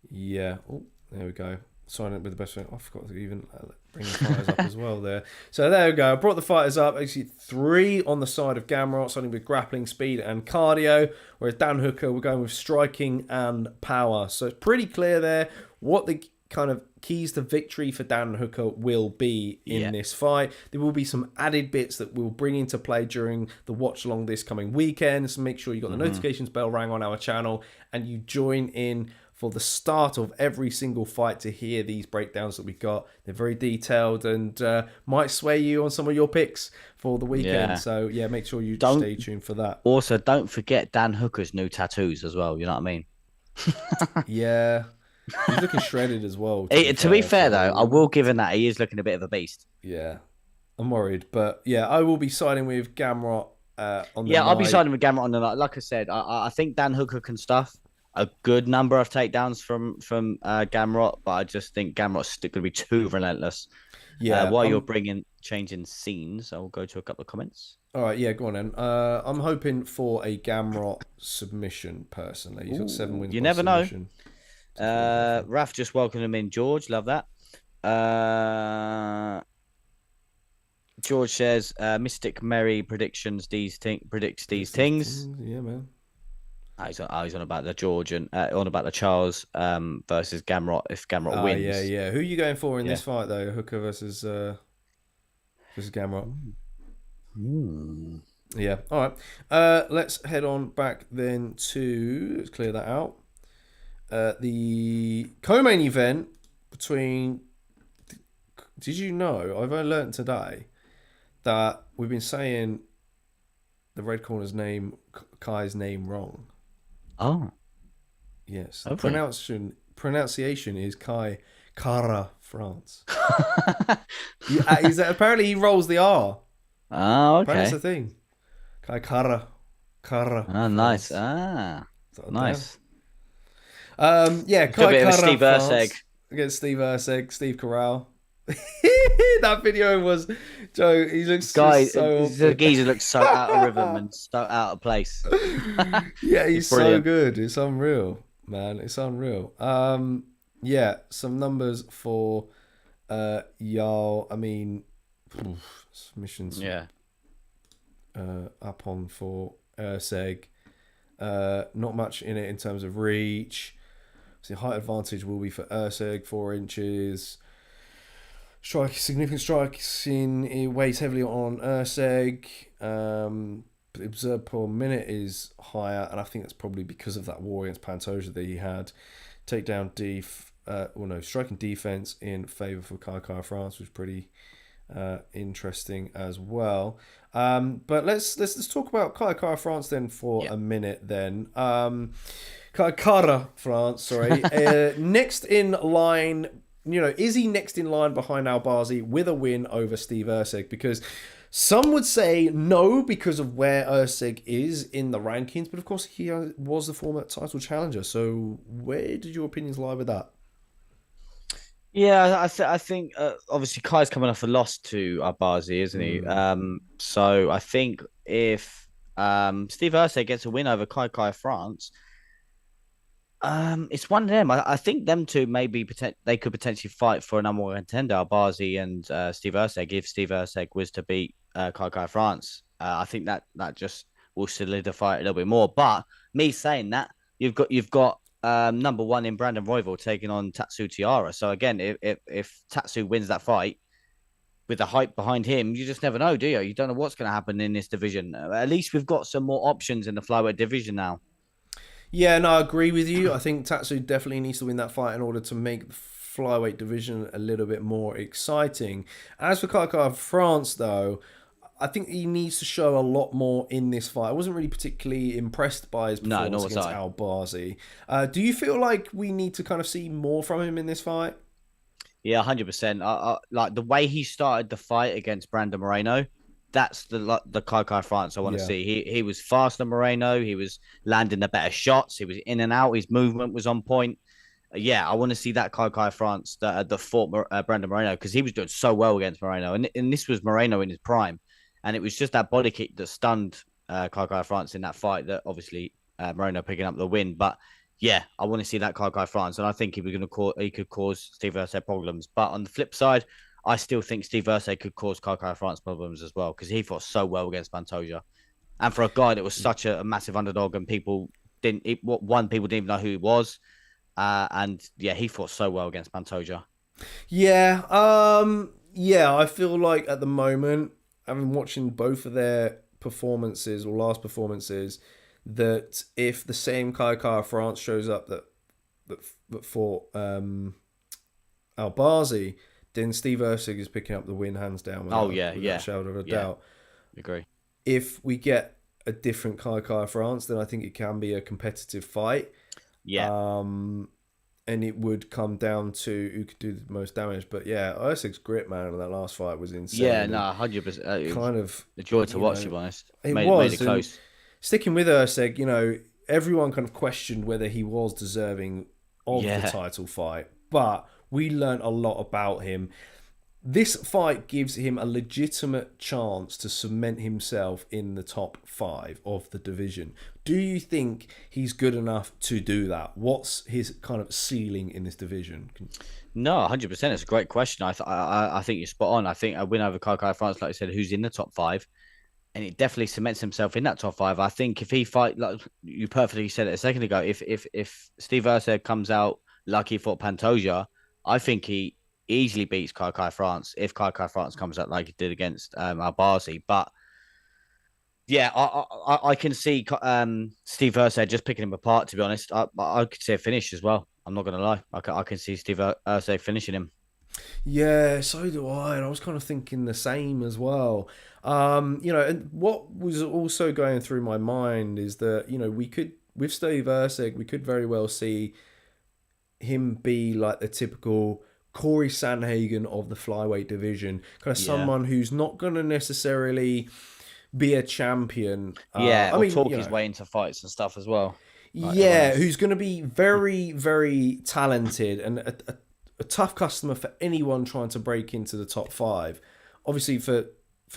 Yeah. Oh, there we go. Sign up with the best friend. I forgot to even bring the fighters up as well there. So there we go. I brought the fighters up. Actually, 3 on the side of Gamrot, starting with grappling, speed, and cardio. Whereas Dan Hooker, we're going with striking and power. So it's pretty clear there what the kind of keys to victory for Dan Hooker will be in this fight. There will be some added bits that we'll bring into play during the watch along this coming weekend. So make sure you got the notifications bell rang on our channel and you join in for the start of every single fight to hear these breakdowns that we got. They're very detailed and might sway you on some of your picks for the weekend. Yeah. So yeah, make sure you stay tuned for that. Also, don't forget Dan Hooker's new tattoos as well. You know what I mean? Yeah. He's looking shredded as well. To be fair, though, I will give him that. He is looking a bit of a beast. Yeah. I'm worried. But yeah, I will be siding with Gamrot on the night. Yeah, I'll be siding with Gamrot on the night. Like I said, I think Dan Hooker can stuff a good number of takedowns from Gamrot, but I just think Gamrot's going to be too relentless. Yeah. While you're changing scenes, I'll go to a couple of comments. All right, yeah, go on then. I'm hoping for a Gamrot submission, personally. He's got 7 wins. You never submission. Know. Raf just welcomed him in. George, love that. George says, Mystic Mary predicts these things. Yeah, man. He's on about the George and on about the Charles versus Gamrot if Gamrot wins. Yeah. Who are you going for in this fight though? Hooker versus Gamrot. Yeah. All right. Let's head on back then to let's clear that out. The co-main event between. Did you know? I've only learned today that we've been saying the red corner's name, Kai's name, wrong. Oh, yes. The pronunciation is Kai Kara France. Apparently he rolls the R. Oh, okay. That's the thing. Kai Kara. Oh, nice. Nice. Yeah, Kai Kara Steve Erceg against Steve Erceg, Steve Corral. That video was Joe. He looks so. The geezer looks so out of rhythm and so out of place. Yeah, he's so good. It's unreal, man. It's unreal. Yeah, some numbers for y'all. I mean, submissions. Yeah. Up on for Erceg. Not much in it in terms of reach. So the height advantage will be for Erceg, 4 inches. Significant strikes it weighs heavily on Erceg. The observed per minute is higher, and I think that's probably because of that war against Pantoja that he had. Takedown striking defense in favor for Kai France was pretty interesting as well. But let's talk about Kai France then for a minute then. Kai France, sorry. Next in line. Is he next in line behind Albazi with a win over Steve Erceg? Because some would say no because of where Erceg is in the rankings, but of course he was the former title challenger. So where did your opinions lie with that? Yeah, I think obviously Kai's coming off a loss to Albazi, isn't he? So I think if Steve Erceg gets a win over Kai France, it's one of them. I think them two maybe they could potentially fight for a number one contender, Albazi and Steve Erceg. If Steve Erceg was to beat Kai France, I think that just will solidify it a little bit more. But me saying that, you've got number one in Brandon Royval taking on Tatsu Tiara. So again, if Tatsu wins that fight with the hype behind him, you just never know, do you? You don't know what's going to happen in this division. At least we've got some more options in the flyweight division now. Yeah, no, I agree with you. I think Tatsu definitely needs to win that fight in order to make the flyweight division a little bit more exciting. As for Kai France, though, I think he needs to show a lot more in this fight. I wasn't really particularly impressed by his performance against Al-Barzi. Do you feel like we need to kind of see more from him in this fight? Yeah, 100%. Like the way he started the fight against Brandon Moreno. That's the Kai France I want to see. He was faster than Moreno. He was landing the better shots. He was in and out. His movement was on point. Yeah, I want to see that Kai France that fought Brandon Moreno, because he was doing so well against Moreno, and this was Moreno in his prime, and it was just that body kick that stunned Kai France in that fight that obviously Moreno picking up the win. But yeah, I want to see that Kai France, and I think he could cause Steve Erceg problems. But on the flip side, I still think Steve Erceg could cause Kai France problems as well, because he fought so well against Pantoja, and for a guy that was such a massive underdog and people didn't even know who he was. And yeah, he fought so well against Pantoja. Yeah, I feel like at the moment, having watching both of their performances or last performances, that if the same Kai France shows up that fought Al-Barzi, then Steve Erceg is picking up the win hands down. Without a shadow of a doubt. Agree. If we get a different Kai France, then I think it can be a competitive fight. Yeah. And it would come down to who could do the most damage. But yeah, Erceg's grit, man, in that last fight was insane. Yeah, no, 100%. Kind of a joy to watch, to be honest. Made it close. Sticking with Erceg, everyone kind of questioned whether he was deserving of the title fight, but we learned a lot about him. This fight gives him a legitimate chance to cement himself in the top 5 of the division. Do you think he's good enough to do that? What's his kind of ceiling in this division? No, 100%. It's a great question. I think you're spot on. I think a win over Kai France, like I said, who's in the top 5, and it definitely cements himself in that top 5. I think if he fight, like you perfectly said it a second ago, if Steve Erceg comes out like he fought Pantoja, I think he easily beats Kai France if Kai France comes out like he did against Al-Barzi. But yeah, I can see Steve Erceg just picking him apart, to be honest. I could see a finish as well. I'm not going to lie. I can see Steve Erceg finishing him. Yeah, so do I. And I was kind of thinking the same as well. And what was also going through my mind is that, we could, with Steve Erceg, we could very well see him be like the typical Corey Sandhagen of the flyweight division, kind of someone who's not going to necessarily be a champion. Talk his way into fights and stuff as well. Who's going to be very, very talented and a tough customer for anyone trying to break into the top 5. Obviously, for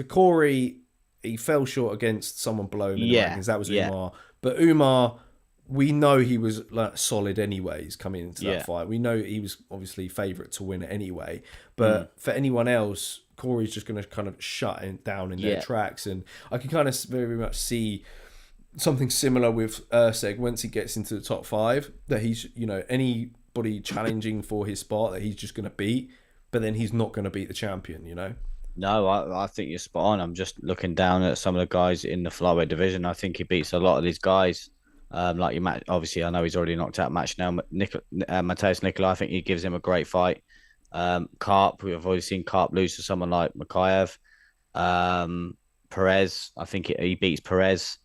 Corey, he fell short against someone below him in the rankings. That was Umar. But Umar, we know he was like solid anyways coming into that fight. We know he was obviously favourite to win it anyway. But for anyone else, Corey's just going to kind of shut it down in their tracks. And I can kind of very much see something similar with Erceg once he gets into the top 5, that he's, anybody challenging for his spot that he's just going to beat, but then he's not going to beat the champion, No, I think you're spot on. I'm just looking down at some of the guys in the flyweight division. I think he beats a lot of these guys. Like you, obviously, I know he's already knocked out match now. Mateusz Nicola, I think he gives him a great fight. Karp, we've already seen Karp lose to someone like Makayev. Perez, I think he beats Perez.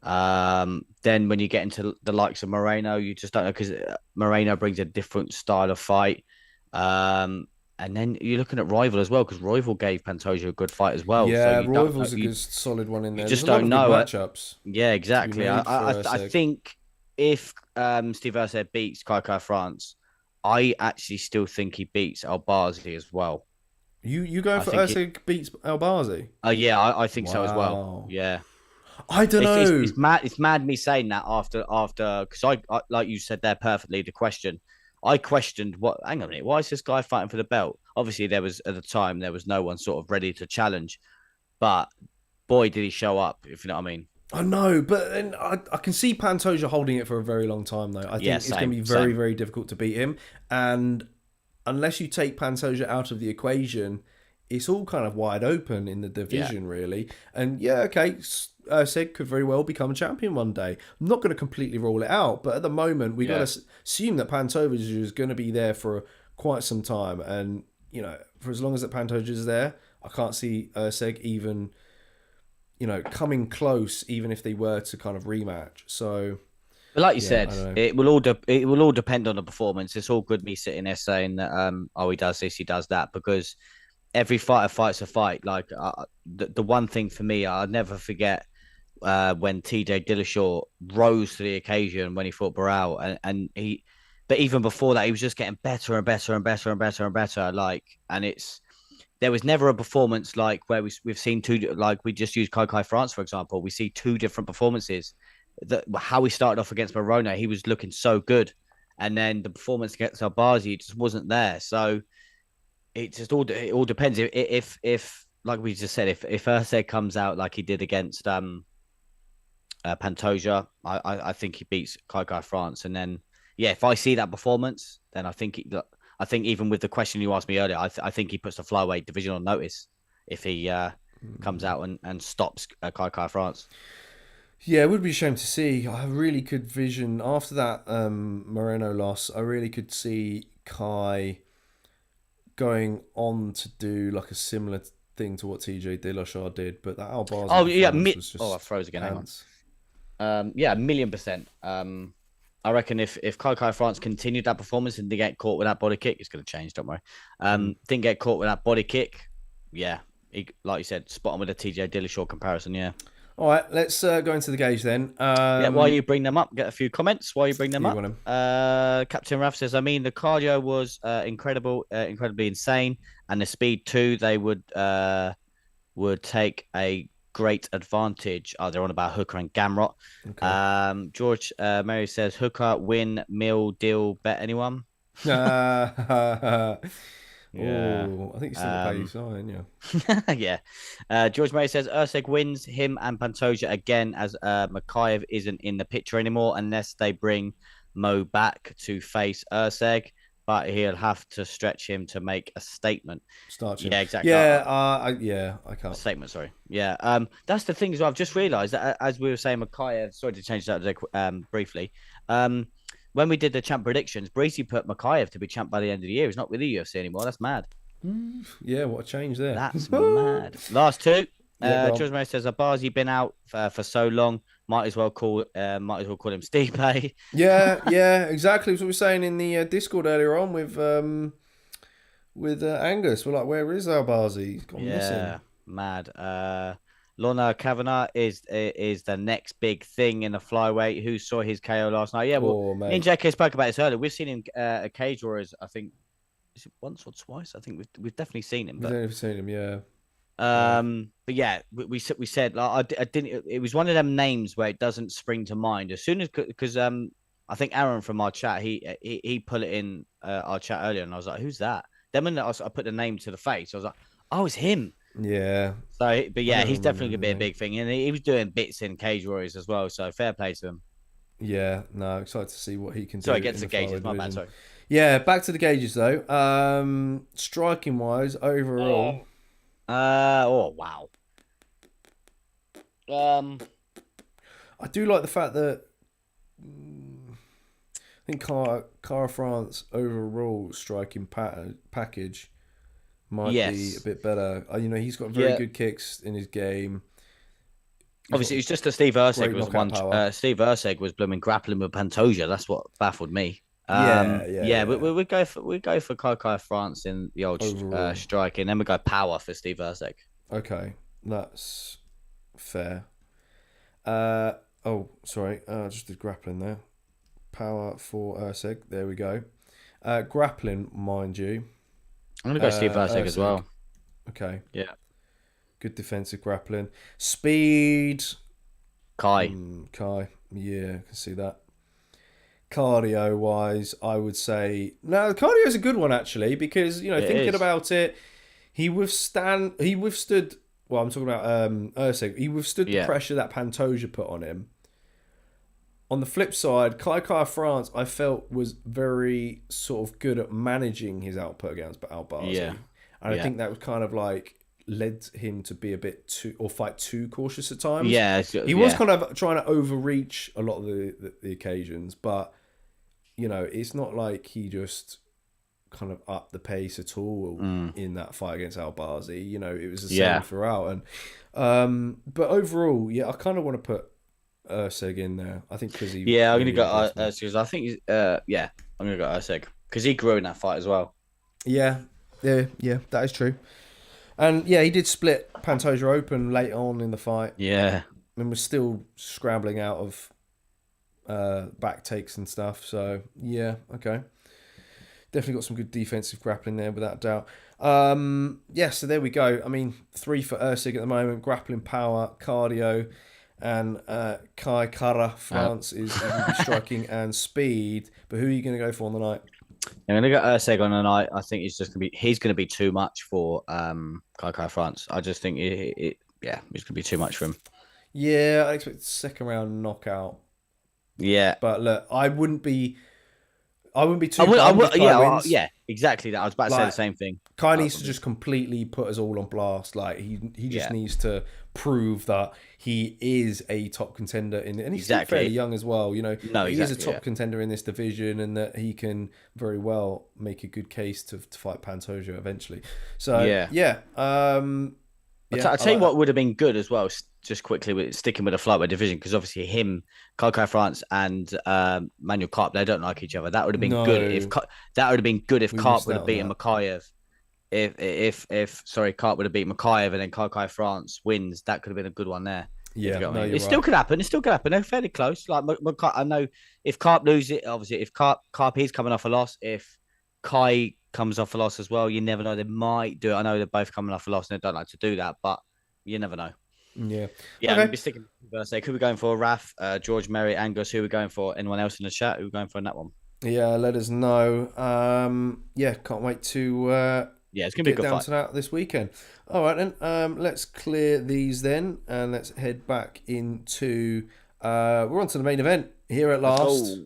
Then when you get into the likes of Moreno, you just don't know, because Moreno brings a different style of fight. And then you're looking at Rival as well, because Rival gave Pantoja a good fight as well. Yeah, so Rival's a good solid one in there. You just don't know matchups. Yeah, exactly. I think if Steve Erceg beats Kai France, I actually still think he beats Al-Barzi as well. You go for Erceg beats Al-Barzi? Yeah, I think so as well. Yeah. I don't know. It's mad me saying that after because I like you said there perfectly, the question. I questioned hang on a minute, why is this guy fighting for the belt? Obviously, at the time, there was no one sort of ready to challenge. But boy, did he show up, if you know what I mean. I know, but I can see Pantoja holding it for a very long time, though. I think it's going to be very, very difficult to beat him. And unless you take Pantoja out of the equation, it's all kind of wide open in the division, really. And Erceg could very well become a champion one day. I'm not going to completely rule it out, but at the moment, we got to assume that Pantoja is going to be there for quite some time. And, for as long as that Pantoja is there, I can't see Erceg even coming close, even if they were to kind of rematch. So, But like you yeah, said, I don't know. it will all depend on the performance. It's all good me sitting there saying that he does this, he does that, because every fighter fights a fight. Like the one thing for me, I'll never forget when TJ Dillashaw rose to the occasion when he fought Barral, and he, but even before that, he was just getting better and better and better and better and better. Like, and there was never a performance like where we've seen two, like we just used Kai France, for example. We see two different performances. How he started off against Morona, he was looking so good. And then the performance against Albazi just wasn't there. So it all depends. If like we just said, if Erceg comes out like he did against Pantoja, I think he beats Kai France. And then if I see that performance, then I think even with the question you asked me earlier, I think he puts the flyweight division on notice if he comes out and stops Kai France. Yeah, it would be a shame to see. I really could vision after that Moreno loss. I really could see Kai going on to do like a similar thing to what TJ Dillashaw did, but that Albazi performance was just I froze again. pants. 1,000,000%. I reckon if Kai France continued that performance and didn't get caught with that body kick, it's going to change. Don't worry. Didn't get caught with that body kick. Yeah, like you said, spot on with the TJ Dillashaw comparison. Yeah. All right, let's go into the gauge then. While you bring them up, get a few comments while you bring them You up. want 'em? Captain Raf says, the cardio was incredible, incredibly insane, and the speed too. They would take a great advantage. Oh, they're on about Hooker and Gamrot. Okay. George Mary says, Hooker, win, meal, deal, bet anyone? Yeah. Oh, I think you still got to pay your sign, yeah. Yeah. George Murray says Erceg wins him and Pantoja again, as Makayev isn't in the picture anymore unless they bring Mo back to face Erceg, but he'll have to stretch him to make a statement. Start him. Yeah, exactly. Yeah, I can't. A statement, sorry. Yeah. That's the thing as well. I've just realised that as we were saying, Makayev. Sorry to change that briefly. When we did the champ predictions, Breezy put Makayev to be champ by the end of the year. He's not with the UFC anymore. That's mad. Yeah, what a change there. That's mad. Last two. George May says Abazi been out for so long. Might as well call him Stipe. Yeah, exactly. That's what we were saying in the Discord earlier on with Angus. We're like, where is Albazi? He's gone missing. Mad. Lorna Kavanagh is the next big thing in the flyweight. Who saw his KO last night? Yeah, well, me and JK spoke about this earlier. We've seen him at Cage Warriors, I think, is it once or twice? I think we've definitely seen him. We've definitely seen him, yeah. But yeah, we said like, I didn't. It was one of them names where it doesn't spring to mind as soon as because I think Aaron from our chat he put it in our chat earlier, and I was like, who's that? Then when I put the name to the face, I was like, oh, it's him. Yeah. So, but yeah, he's definitely gonna be a big thing, and he was doing bits in Cage Warriors as well. So fair play to him. Yeah, no, excited to see what he can do. Sorry, get to the gauges. My bad. Sorry. Yeah, back to the gauges though. Striking wise, overall. Wow. I do like the fact that I think Cara France overall striking package might be a bit better. He's got very good kicks in his game. Obviously, it's just that Steve Erceg was one. Steve Erceg was blooming grappling with Pantoja. That's what baffled me. We go for Kai France in the old striking, then we go power for Steve Erceg. Okay, that's fair. Sorry, I just did grappling there. Power for Erceg. There we go. Grappling, mind you. I'm gonna go Steve Erceg as well. Okay. Yeah. Good defensive grappling. Speed. Kai. Yeah, I can see that. Cardio wise, I would say no. Cardio is a good one actually because thinking about it, he withstood. Well, I'm talking about Erceg. He withstood the pressure that Pantoja put on him. On the flip side, Kai France, I felt was very sort of good at managing his output against Albazi. Yeah. And I think that was kind of like led him to be a bit fight too cautious at times. Yeah. He was kind of trying to overreach a lot of the occasions, but it's not like he just kind of up the pace at all in that fight against Albazi. You know, it was the same Yeah. throughout. And but overall, yeah, I kind of want to put Erceg in there. I think because he Yeah, I'm really gonna go impressed me. Erceg. I think yeah, I'm gonna go Erceg because he grew in that fight as well. Yeah, that is true. And yeah, he did split Pantoja open late on in the fight Yeah. and was still scrambling out of back takes and stuff. So yeah, okay. Definitely got some good defensive grappling there, without doubt. Yeah, so there we go. I mean, 3 for Erceg at the moment. Grappling power, cardio, and Kai Kara France is going to be striking and speed. But who are you going to go for on the night? I'm gonna go Erceg on the night. I think he's gonna be too much for Kai France. I just think he's gonna be too much for him. Yeah, I expect second round knockout. Yeah. But look, I wouldn't be too bummed if Kai wins. Yeah, exactly that. I was about to say the same thing. Kai needs to just completely put us all on blast. Like he just needs to prove that he is a top contender and he's still fairly young as well. You know, he is a top contender in this division, and that he can very well make a good case to fight Pantoja eventually. So I'll tell you what would have been good as well. Just quickly, with sticking with the flyweight division, because obviously Kai France and Manuel Karp, they don't like each other. That would have been good if Karp would have beaten Makayev. If Karp would have beaten Makayev and then Kai France wins, that could have been a good one there. Yeah, it still could happen. It still could happen. They're fairly close. Like I know if Karp loses it, obviously if Karp he's coming off a loss. If Kai comes off a loss as well, you never know. They might do it. I know they're both coming off a loss and they don't like to do that, but you never know. Yeah. I'm gonna be sticking with Who are we going for? Raf, George, Mary, Angus. Who are we going for? Anyone else in the chat? Who are we going for in that one? Yeah, let us know. Can't wait to it's gonna be a good down fight to that this weekend. All right then. Let's clear these then, and let's head back into. We're on to the main event here at last.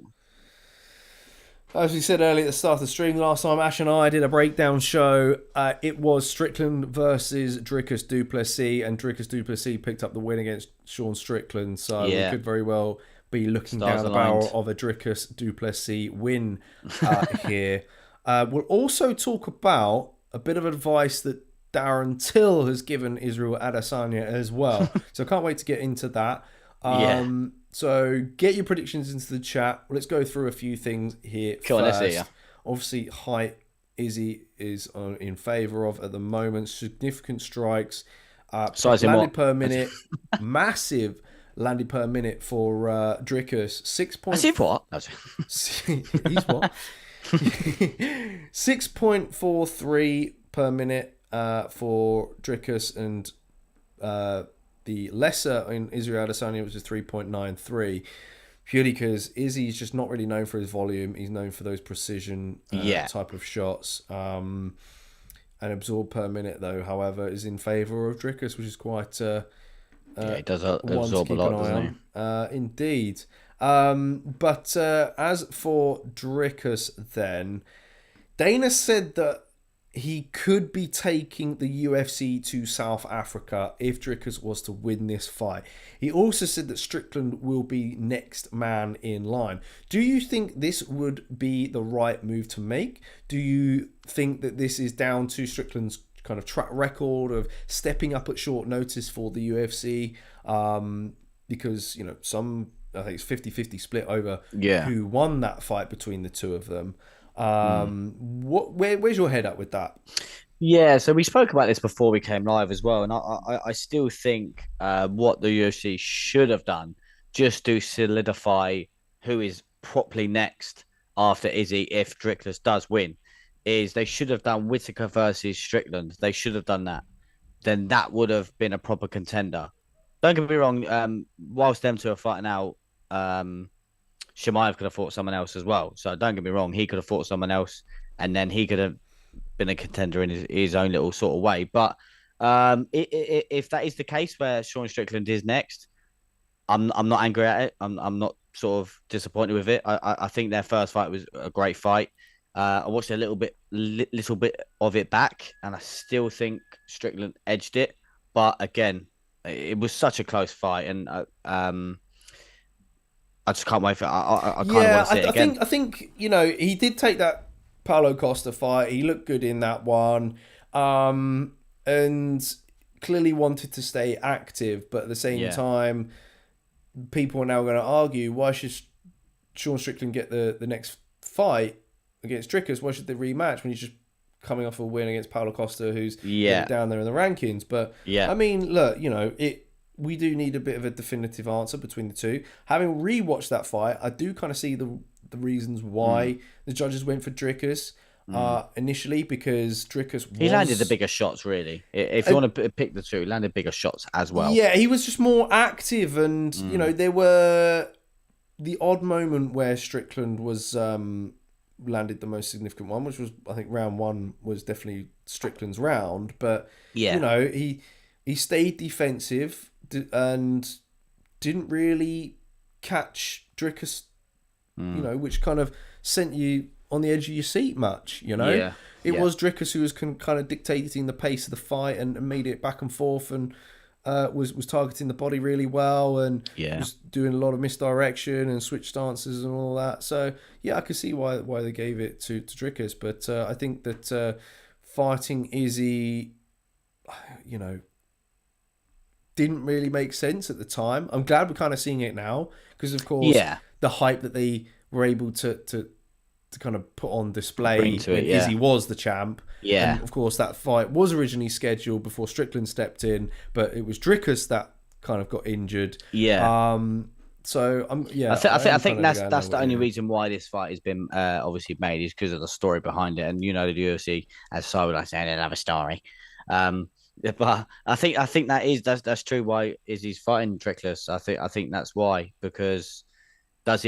As we said earlier at the start of the stream, last time Ash and I did a breakdown show, it was Strickland versus Dricus du Plessis, and Dricus du Plessis picked up the win against Sean Strickland. So we could very well be looking down the barrel of a Dricus du Plessis win here. We'll also talk about a bit of advice that Darren Till has given Israel Adesanya as well. So I can't wait to get into that. So get your predictions into the chat. Let's go through a few things here first. Obviously, height Izzy is in favour of at the moment. Significant strikes. Landed per minute. Massive landed per minute for Dricus. He's what? 6.43 per minute for Dricus, and the lesser in Israel Adesanya was just 3.93, purely because Izzy's just not really known for his volume. He's known for those precision type of shots. And absorb per minute, though, however, is in favour of Dricus, which is quite he does absorb a lot, doesn't he? Indeed. But as for Dricus, then, Dana said that he could be taking the UFC to South Africa if Dricus was to win this fight. He also said that Strickland will be next man in line. Do you think this would be the right move to make? Do you think that this is down to Strickland's kind of track record of stepping up at short notice for the UFC? Because, you know, I think it's 50-50 split over who won that fight between the two of them. Where's your head at with that? Yeah, so we spoke about this before we came live as well, and I still think what the UFC should have done, just to solidify who is properly next after Izzy if Dricus does win, is they should have done Whittaker versus Strickland. They should have done that. Then that would have been a proper contender. Don't get me wrong, whilst them two are fighting out, Chimaev could have fought someone else as well. So don't get me wrong, he could have fought someone else, and then he could have been a contender in his own little sort of way. But if that is the case where Sean Strickland is next, I'm not angry at it. I'm not sort of disappointed with it. I think their first fight was a great fight. I watched a little bit of it back, and I still think Strickland edged it. But again, it was such a close fight, and I just can't wait for it. I kind of want to see it again. I think, you know, he did take that Paulo Costa fight. He looked good in that one. And clearly wanted to stay active, but at the same time, people are now going to argue, why should Sean Strickland get the next fight against Dricus? Why should they rematch when he's just coming off a win against Paulo Costa, who's down there in the rankings? But I mean, look, we do need a bit of a definitive answer between the two. Having rewatched that fight, I do kind of see the reasons why the judges went for Dricus initially, because Dricus he landed the bigger shots, really. If you want to pick the two, he landed bigger shots as well. Yeah, he was just more active, and there were the odd moment where Strickland was landed the most significant one, which was, I think, round one was definitely Strickland's round, but he stayed defensive and didn't really catch Dricus, which kind of sent you on the edge of your seat much, It was Dricus who was kind of dictating the pace of the fight and made it back and forth, and was targeting the body really well, and was doing a lot of misdirection and switch stances and all that. So I could see why they gave it to Dricus, but I think that fighting Izzy, didn't really make sense at the time. I'm glad we're kind of seeing it now, because of course the hype that they were able to kind of put on display when Izzy was the champ. Yeah. And of course that fight was originally scheduled before Strickland stepped in, but it was Dricus that kind of got injured. Yeah. So I think that's the only reason why this fight has been obviously made, is because of the story behind it. And the UFC, as so would I say, they have a story. But I think that's true why Izzy's fighting Dricus. I think that's why, because does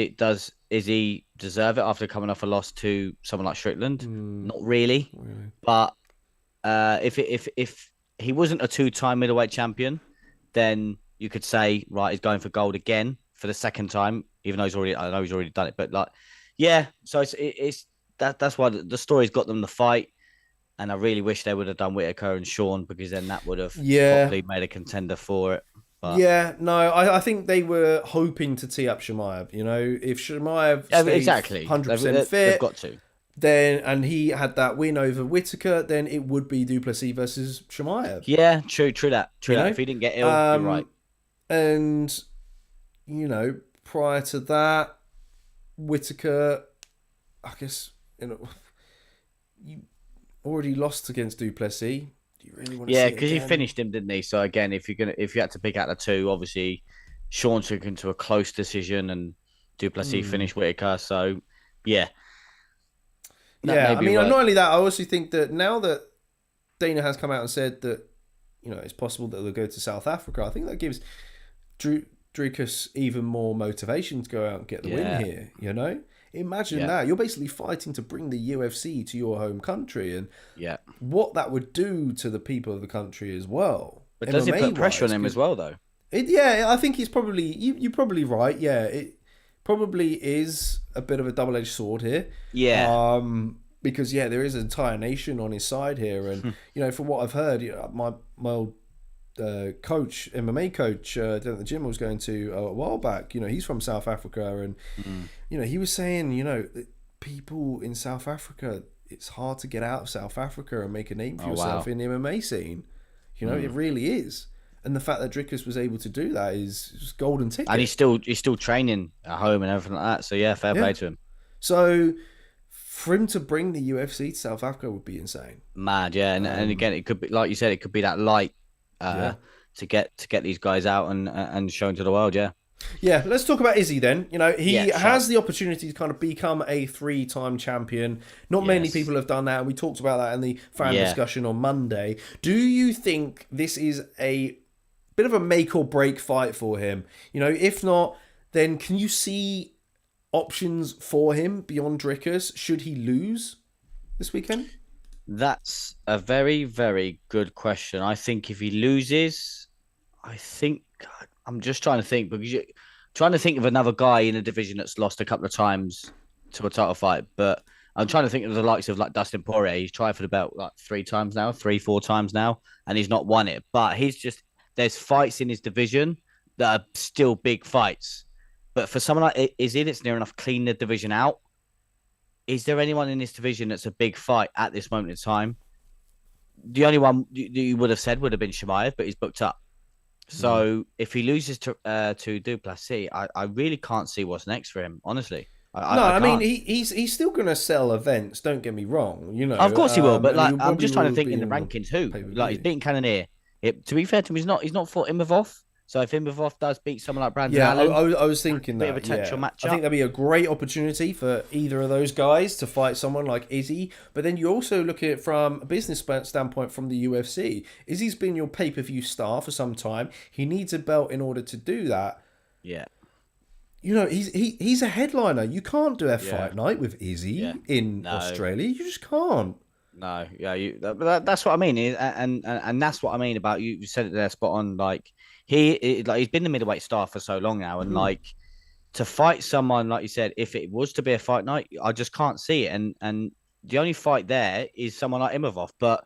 Izzy deserve it after coming off a loss to someone like Strickland? Not really. But if he wasn't a 2-time middleweight champion, then you could say, right, he's going for gold again for the second time, even though I know he's already done it. But so that's why the story's got them the fight. And I really wish they would have done Whittaker and Sean, because then that would have probably made a contender for it. But... I think they were hoping to tee up Chimaev. If Chimaev stays 100% fit, they've got to. Then, and he had that win over Whittaker, then it would be du Plessis versus Chimaev. Yeah, true that. If he didn't get ill, you're right. And, prior to that, Whittaker, I guess, you already lost against du Plessis. Do you really want to see it because he finished him, didn't he? So again, if you had to pick out the two, obviously Sean took him to a close decision and du Plessis finished Whittaker. So I mean, not only that, I also think that now that Dana has come out and said that it's possible that they'll go to South Africa, I think that gives Dricus even more motivation to go out and get the win here. Imagine that. You're basically fighting to bring the UFC to your home country, and what that would do to the people of the country as well. But does it put pressure on him as well, though? I think he's probably... You're probably right, it probably is a bit of a double-edged sword here. Yeah. Because, there is an entire nation on his side here, and, from what I've heard, my old coach, MMA coach down at the gym I was going to a while back, he's from South Africa, and he was saying, that people in South Africa, it's hard to get out of South Africa and make a name for yourself in the MMA scene. It really is. And the fact that Dricus was able to do that is golden ticket. And he's still training at home and everything like that. So fair play to him. So for him to bring the UFC to South Africa would be insane. Mad, and again, it could be, like you said, it could be that light to get these guys out and shown to the world. Yeah, let's talk about Izzy then. He has the opportunity to kind of become a 3-time champion. Not many people have done that, and we talked about that in the fan discussion on Monday. Do you think this is a bit of a make or break fight for him? If not, then can you see options for him beyond Dricus should he lose this weekend? That's a very, very good question. I think if he loses, I'm just trying to think, because you're trying to think of another guy in a division that's lost a couple of times to a title fight. But I'm trying to think of the likes of like Dustin Poirier. He's tried for the belt like 4 times now, and he's not won it. But there's fights in his division that are still big fights. But for someone like Izzy that's near enough clean the division out, is there anyone in this division that's a big fight at this moment in time? The only one you would have said would have been Chimaev, but he's booked up. So if he loses to Du Plessis, I really can't see what's next for him, honestly. I mean he's still going to sell events. Don't get me wrong, you know. Of course he will, but like I'm just trying to think be in the rankings who. Like he's beating Cannonier. To be fair to him, he's not fought Imavov. So if Imavov does beat someone like Brandon Allen, I was thinking that. Bit of a potential matchup. I think that'd be a great opportunity for either of those guys to fight someone like Izzy. But then you also look at it from a business standpoint from the UFC. Izzy's been your pay-per-view star for some time. He needs a belt in order to do that. Yeah. You know, he's a headliner. You can't do a fight night with Izzy in Australia. You just can't. No, that's what I mean, and that's what I mean about you said it there, spot on. Like he's been the middleweight star for so long now, and like to fight someone like you said, if it was to be a fight night, I just can't see it. And the only fight there is someone like Imavov. But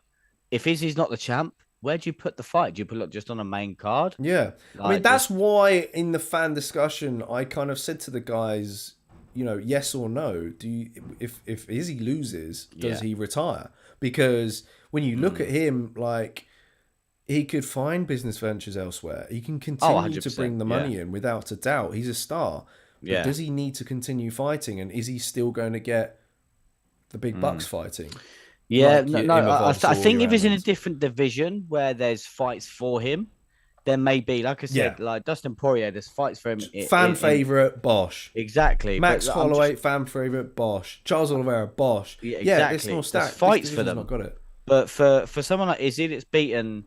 if Izzy's not the champ, where do you put the fight? Do you put it just on a main card? Yeah, I mean that's why in the fan discussion I kind of said to the guys, you know, yes or no. Do you if Izzy loses, does he retire? Because when you look at him, like he could find business ventures elsewhere. He can continue to bring the money in without a doubt. He's a star. But does he need to continue fighting? And is he still going to get the big bucks fighting? Yeah, I think if he's in a different division where there's fights for him, then maybe, like I said, like Dustin Poirier, there's fights for him. Fan favorite, Bosch. Exactly. Max Holloway, fan favorite, Bosch. Charles Oliveira, Bosch. Yeah, exactly. It's more stacked. Fights for them. Not got it. But for someone like Izzy that's beaten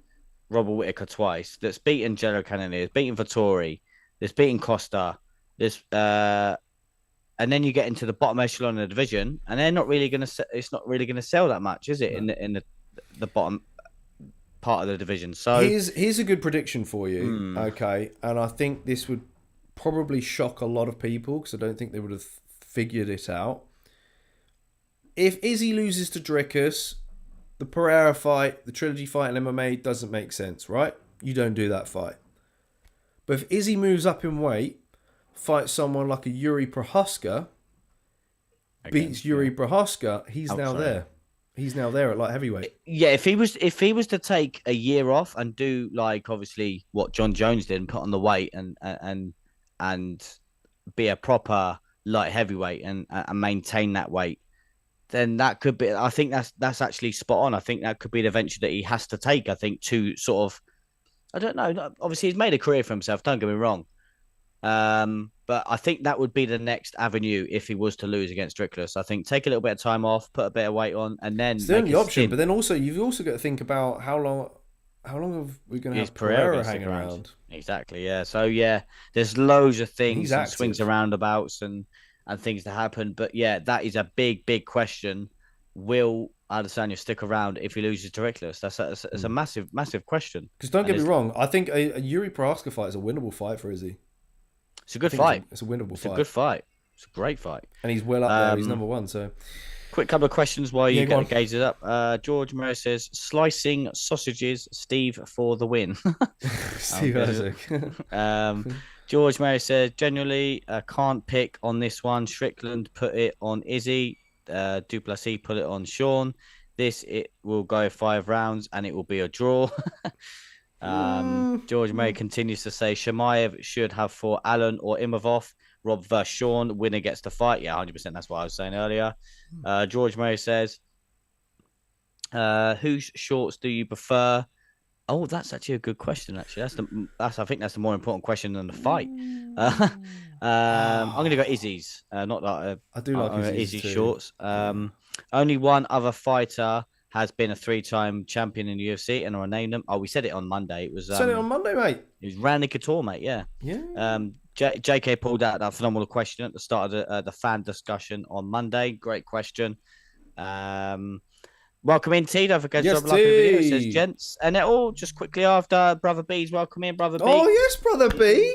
Robert Whittaker twice, that's beaten Jello Cannonier, that's beaten Vittori, that's beaten Costa, and then you get into the bottom echelon of the division, and they're not really it's not really gonna sell that much, is it? No. In the bottom part of the division. So here's a good prediction for you. Okay, and I think this would probably shock a lot of people because I don't think they would have figured it out. If Izzy loses to Dricus, the Pereira fight, the trilogy fight in MMA doesn't make sense, right? You don't do that fight. But if Izzy moves up in weight, fights someone like a Yuri Prohaska, beats Yuri Prohaska, he's now there. He's now there at light heavyweight. Yeah, if he was to take a year off and do like obviously what John Jones did and put on the weight and be a proper light heavyweight and maintain that weight, then that could be. I think that's actually spot on. I think that could be the venture that he has to take. I think to sort of, I don't know. Obviously, he's made a career for himself. Don't get me wrong. But I think that would be the next avenue if he was to lose against Dricus. I think take a little bit of time off, put a bit of weight on, and then it's the only option. But then also you've also got to think about how long have we going to have Pereira hanging around? Exactly. Yeah. So yeah, there's loads of things, and swings and roundabouts, and things to happen. But yeah, that is a big question. Will Adesanya stick around if he loses to Dricus? That's a massive question. Because don't get me wrong, I think a Yuri Prohaska fight is a winnable fight for Izzy. It's a good fight. It's a winnable fight. It's a good fight. It's a great fight. And he's well up there. He's number one. So, quick couple of questions while you get the gauges up. George Murray says, slicing sausages, Steve for the win. Steve Erceg. George Murray says, genuinely can't pick on this one. Strickland put it on Izzy. Du Plessis put it on Sean. It will go 5 rounds and it will be a draw. George May continues to say Chimaev should have fought Allen or Imavov. Rob versus Sean, winner gets the fight. Yeah, 100%. That's what I was saying earlier. George May says, whose shorts do you prefer? Oh, that's actually a good question. Actually, I think that's the more important question than the fight. I'm going to go Izzy's. Not that I do like Izzy shorts. Only one other fighter has been a 3-time champion in the UFC, and I'll name them. Oh, we said it on Monday. It was said it on Monday, mate. It was Randy Couture, mate. Yeah. JK pulled out that phenomenal question at the start of the fan discussion on Monday. Great question. Welcome in, T. Don't forget to drop a like on the video. It says gents, and all just quickly after Brother B's. Welcome in, Brother B. Oh yes, Brother B.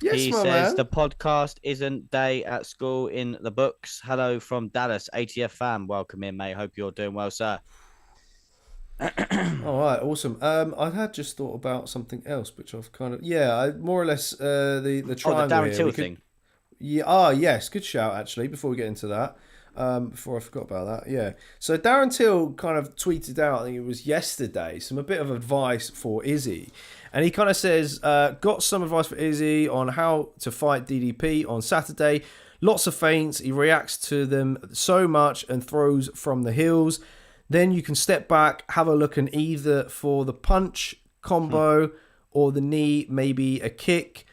Yes, he my says man. The podcast isn't day at school in the books. Hello from Dallas, ATF fan. Welcome in, mate. Hope you're doing well, sir. All right, awesome. I had just thought about something else, which I've kind of I more or less the triangle the Darren here. Till thing. Yeah. Ah, yes. Good shout. Actually, before we get into that, Before I forgot about that, yeah. So Darren Till kind of tweeted out, I think it was yesterday, a bit of advice for Izzy. And he kind of says, got some advice for Izzy on how to fight DDP on Saturday. Lots of feints. He reacts to them so much and throws from the heels. Then you can step back, have a look, and either for the punch combo or the knee, maybe a kick.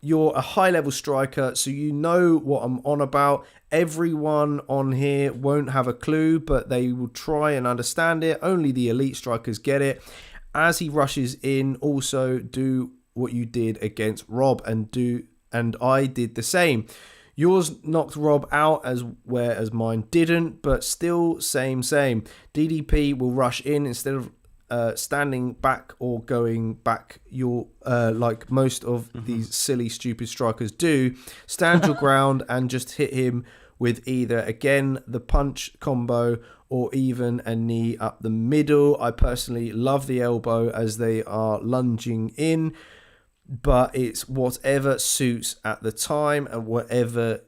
You're a high-level striker, so you know what I'm on about. Everyone on here won't have a clue, but they will try and understand it. Only the elite strikers get it. As he rushes in, also do what you did against Rob, and I did the same. Yours knocked Rob out whereas mine didn't, but still same. DDP will rush in instead of standing back or going back like most of these silly stupid strikers do. Stand your ground and just hit him with either again the punch combo or even a knee up the middle. I personally love the elbow as they are lunging in, but it's whatever suits at the time and whatever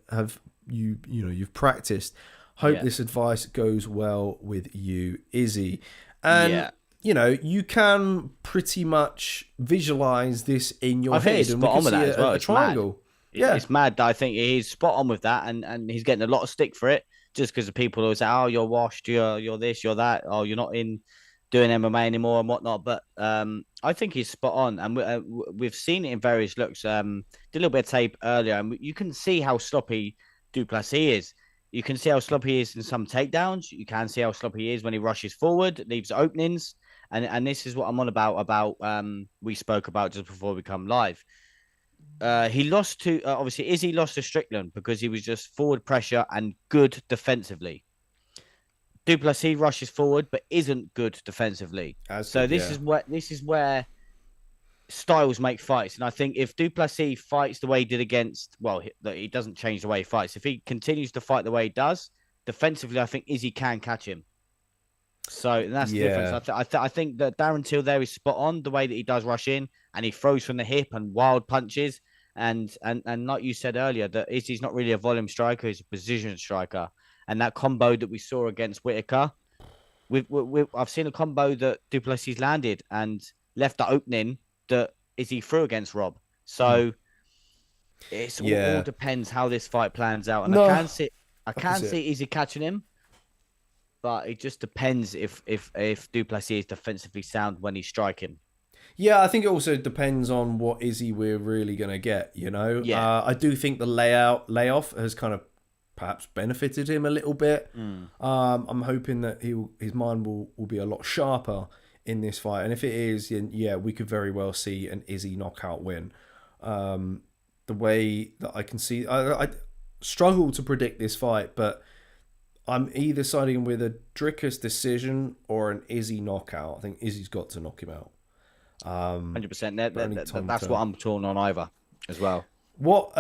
you've practiced. Hope this advice goes well with you, Izzy. And you can pretty much visualize this in your head, and we can see a triangle. Yeah, it's mad. I think he's spot on with that, and he's getting a lot of stick for it just because the people who say, "Oh, you're washed, you're this, you're that, oh, you're not in doing MMA anymore and whatnot." But I think he's spot on, and we've seen it in various looks. Did a little bit of tape earlier, and you can see how sloppy Du Plessis is. You can see how sloppy he is in some takedowns. You can see how sloppy he is when he rushes forward, leaves openings. And this is what I'm on about we spoke about just before we come live. He lost to, obviously, Izzy lost to Strickland because he was just forward pressure and good defensively. Du Plessis rushes forward but isn't good defensively. This is where styles make fights. And I think if Du Plessis fights the way he did against, he doesn't change the way he fights. If he continues to fight the way he does, defensively, I think Izzy can catch him. So that's the difference. I think that Darren Till there is spot on the way that he does rush in and he throws from the hip and wild punches. And like you said earlier, that Izzy's not really a volume striker, he's a precision striker. And that combo that we saw against Whitaker, I've seen a combo that Du Plessis landed and left the opening that Izzy threw against Rob. So it all depends how this fight plans out. And I can see Izzy catching him. But it just depends if Du Plessis is defensively sound when he's striking. Yeah, I think it also depends on what Izzy we're really going to get, Yeah. I do think the layoff has kind of perhaps benefited him a little bit. I'm hoping that his mind will be a lot sharper in this fight. And if it is, then we could very well see an Izzy knockout win. The way that I can see... I struggle to predict this fight, but... I'm either siding with a Dricus decision or an Izzy knockout. I think Izzy's got to knock him out. 100%. That's what I'm torn on either as well. What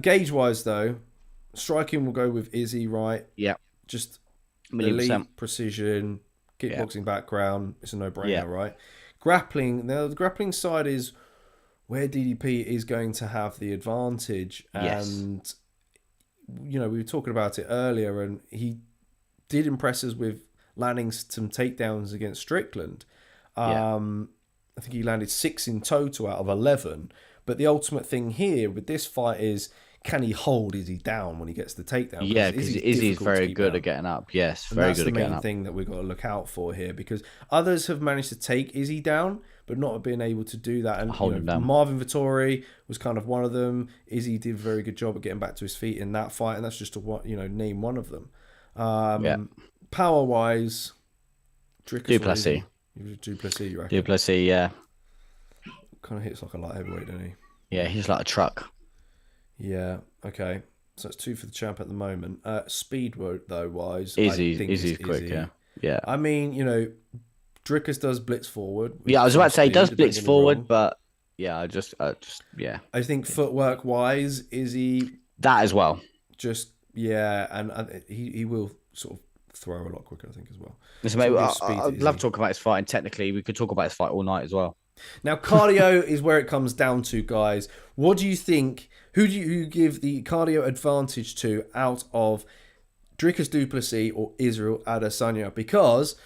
gauge-wise, though, striking will go with Izzy, right? Yeah. Just 1,000,000%. elite precision, kickboxing background. It's a no-brainer, right? Grappling. Now, the grappling side is where DDP is going to have the advantage. And, we were talking about it earlier, and he did impress us with landing some takedowns against Strickland. I think he landed 6 in total out of 11. But the ultimate thing here with this fight is, can he hold Izzy down when he gets the takedown? Yeah, because Izzy's very good at getting up. Yes, very good at getting up. That's the main thing that we've got to look out for here, because others have managed to take Izzy down, but not been able to do that. And Marvin Vettori was kind of one of them. Izzy did a very good job at getting back to his feet in that fight, and that's just to name one of them. Power wise, Du Plessis. Du Plessis, you reckon? Du Plessis, yeah. Kind of hits like a light heavyweight, doesn't he? Yeah, he's like a truck. Yeah. Okay. So it's 2 for the champ at the moment. Speed though wise, Izzy's quick. Izzy. Yeah. I mean, Dricus does blitz forward. Yeah, I was about to say he does blitz forward, but I just I think footwork wise, Izzy that as well. Just and he will sort of throw a lot quicker, I think, as well. Listen, mate, I'd love to talk about his fight, and technically we could talk about his fight all night as well. Now, cardio is where it comes down to, guys. What do you think? Who do you give the cardio advantage to out of Dricus du Plessis or Israel Adesanya, because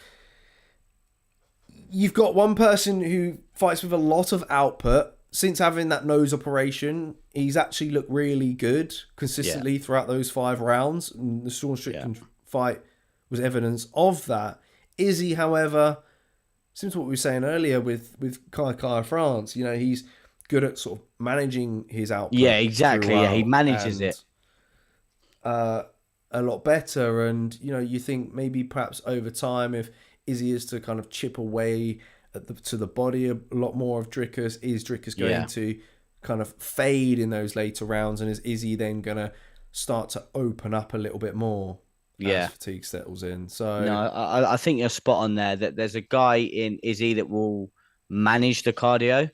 you've got one person who fights with a lot of output. Since having that nose operation, he's actually looked really good consistently throughout those 5 rounds. And the Rozenstruik fight was evidence of that. Izzy, however, similar to what we were saying earlier with Kai France, he's good at sort of managing his output. Yeah, exactly. Yeah, he manages it a lot better. And, you think maybe perhaps over time, if Izzy is to kind of chip away to the body a lot more of Dricus, is Dricus going to kind of fade in those later rounds, and is Izzy then going to start to open up a little bit more as fatigue settles in? So no, I think you're spot on there, that there's a guy in Izzy that will manage the cardio,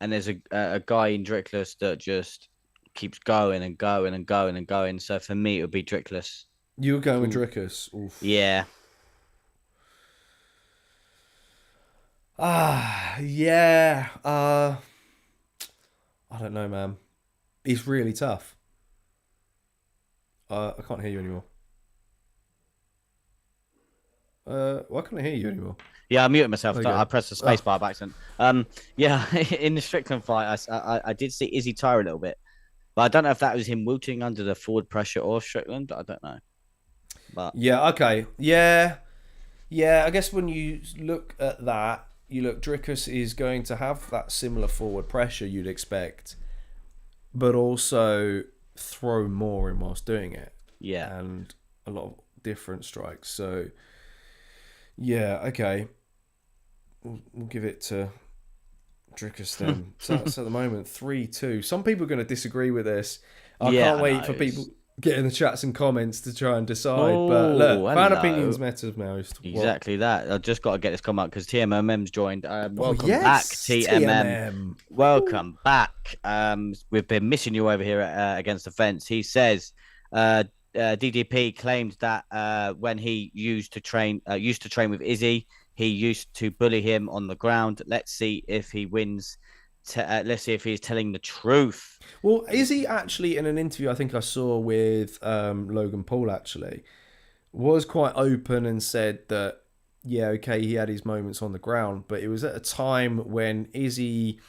and there's a guy in Dricus that just keeps going and going and going and going. So for me, it would be Dricus. You were going with Dricus? Oof. Yeah. Yeah. I don't know, man. It's really tough. I can't hear you anymore. Why can't I hear you anymore? Yeah, I muted myself. Okay. I pressed the space bar by accident. Yeah, in the Strickland fight, I did see Izzy tire a little bit, but I don't know if that was him wilting under the forward pressure or Strickland. I don't know. But yeah, okay, yeah. I guess when you look at that, Dricus is going to have that similar forward pressure you'd expect, but also throw more in whilst doing it. Yeah, and a lot of different strikes. So yeah, okay. We'll give it to Dricus then. So at the moment, 3-2. Some people are going to disagree with this. I can't wait for people get in the chats and comments to try and decide. But look, fan opinions matter most. Exactly that. I just got to get this comment because TMM's joined. Welcome yes, back, TMM. Welcome back. We've been missing you over here against the fence. He says DDP claimed that when he used to train with Izzy, he used to bully him on the ground. Let's see if he wins. Let's see if he's telling the truth. Well, Izzy actually, in an interview I think I saw with Logan Paul, actually, was quite open and said that, yeah, okay, he had his moments on the ground, but it was at a time when Izzy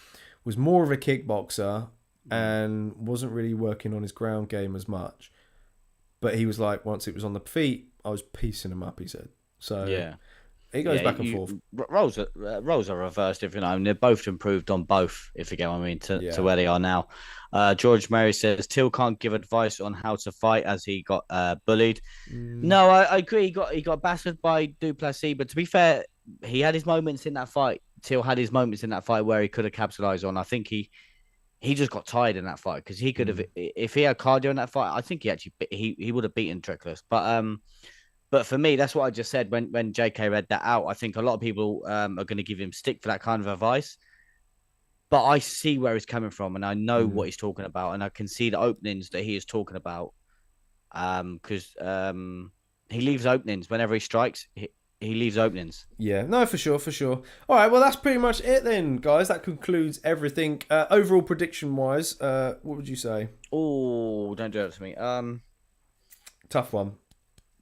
was more of a kickboxer and wasn't really working on his ground game as much. But he was like, once it was on the feet, I was piecing him up, he said. So yeah. It goes back and forth. Roles are reversed, if you know. I mean, they're both improved on both, if you get what I mean, to where they are now. George Murray says Till can't give advice on how to fight as he got bullied. No, I agree. He got battered by du Plessis, but to be fair, he had his moments in that fight. Till had his moments in that fight where he could have capitalized on. I think he just got tired in that fight because he could have, if he had cardio in that fight, I think he would have beaten Dricus. But for me, that's what I just said when JK read that out. I think a lot of people are going to give him stick for that kind of advice. But I see where he's coming from, and I know what he's talking about, and I can see the openings that he is talking about. Because he leaves openings whenever he strikes. He leaves openings. Yeah, no, for sure. All right, well, that's pretty much it then, guys. That concludes everything. Overall prediction-wise, what would you say? Oh, don't do that to me. Tough one.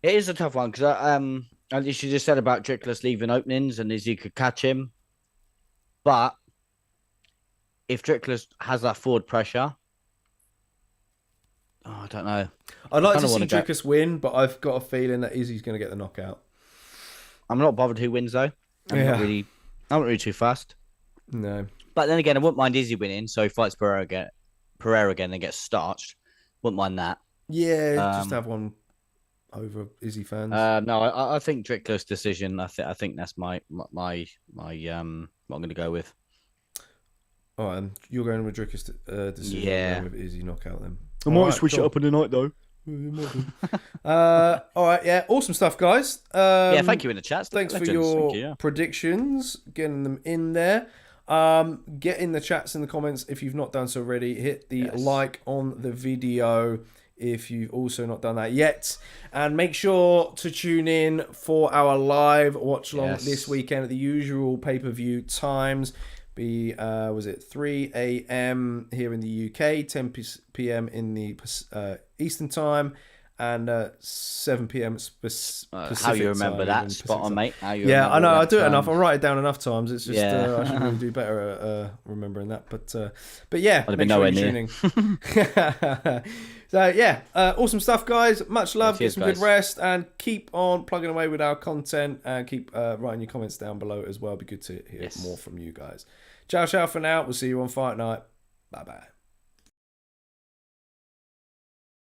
It is a tough one because as you just said about Dricus leaving openings and Izzy could catch him. But if Dricus has that forward pressure, I don't know. I'd like to see Dricus win, but I've got a feeling that Izzy's going to get the knockout. I'm not bothered who wins though. I'm not really too fast. No. But then again, I wouldn't mind Izzy winning, so he fights Pereira again and gets starched. Wouldn't mind that. Yeah, just have one over Izzy fans. No, I think Dricus decision. I think that's my what I'm going to go with. All right, you're going with Dricus decision. Yeah, with Izzy knockout then. I might switch it up in the night though. All right, yeah, awesome stuff, guys. Yeah, thank you in the chat. Thanks for your predictions, getting them in there. Get in the chats in the comments if you've not done so already. Hit the like on the video if you've also not done that yet, and make sure to tune in for our live watch along this weekend at the usual pay-per-view times. Was it 3 a.m. here in the UK, 10 p.m. in the Eastern time, and 7 p.m. Pacific How you remember time, that? even Spot on, Pacific mate. How you yeah, I know. I do it time. enough. I write it down enough times. It's just Yeah. I should really do better at remembering that. But yeah, I'd have make been sure nowhere you're near. tuning. So yeah, awesome stuff, guys. Much love. Cheers, Get some guys. good rest, and keep on plugging away with our content, and keep writing your comments down below as well. It'd be good to hear more from you guys. Ciao for now. We'll see you on Fight Night. Bye bye.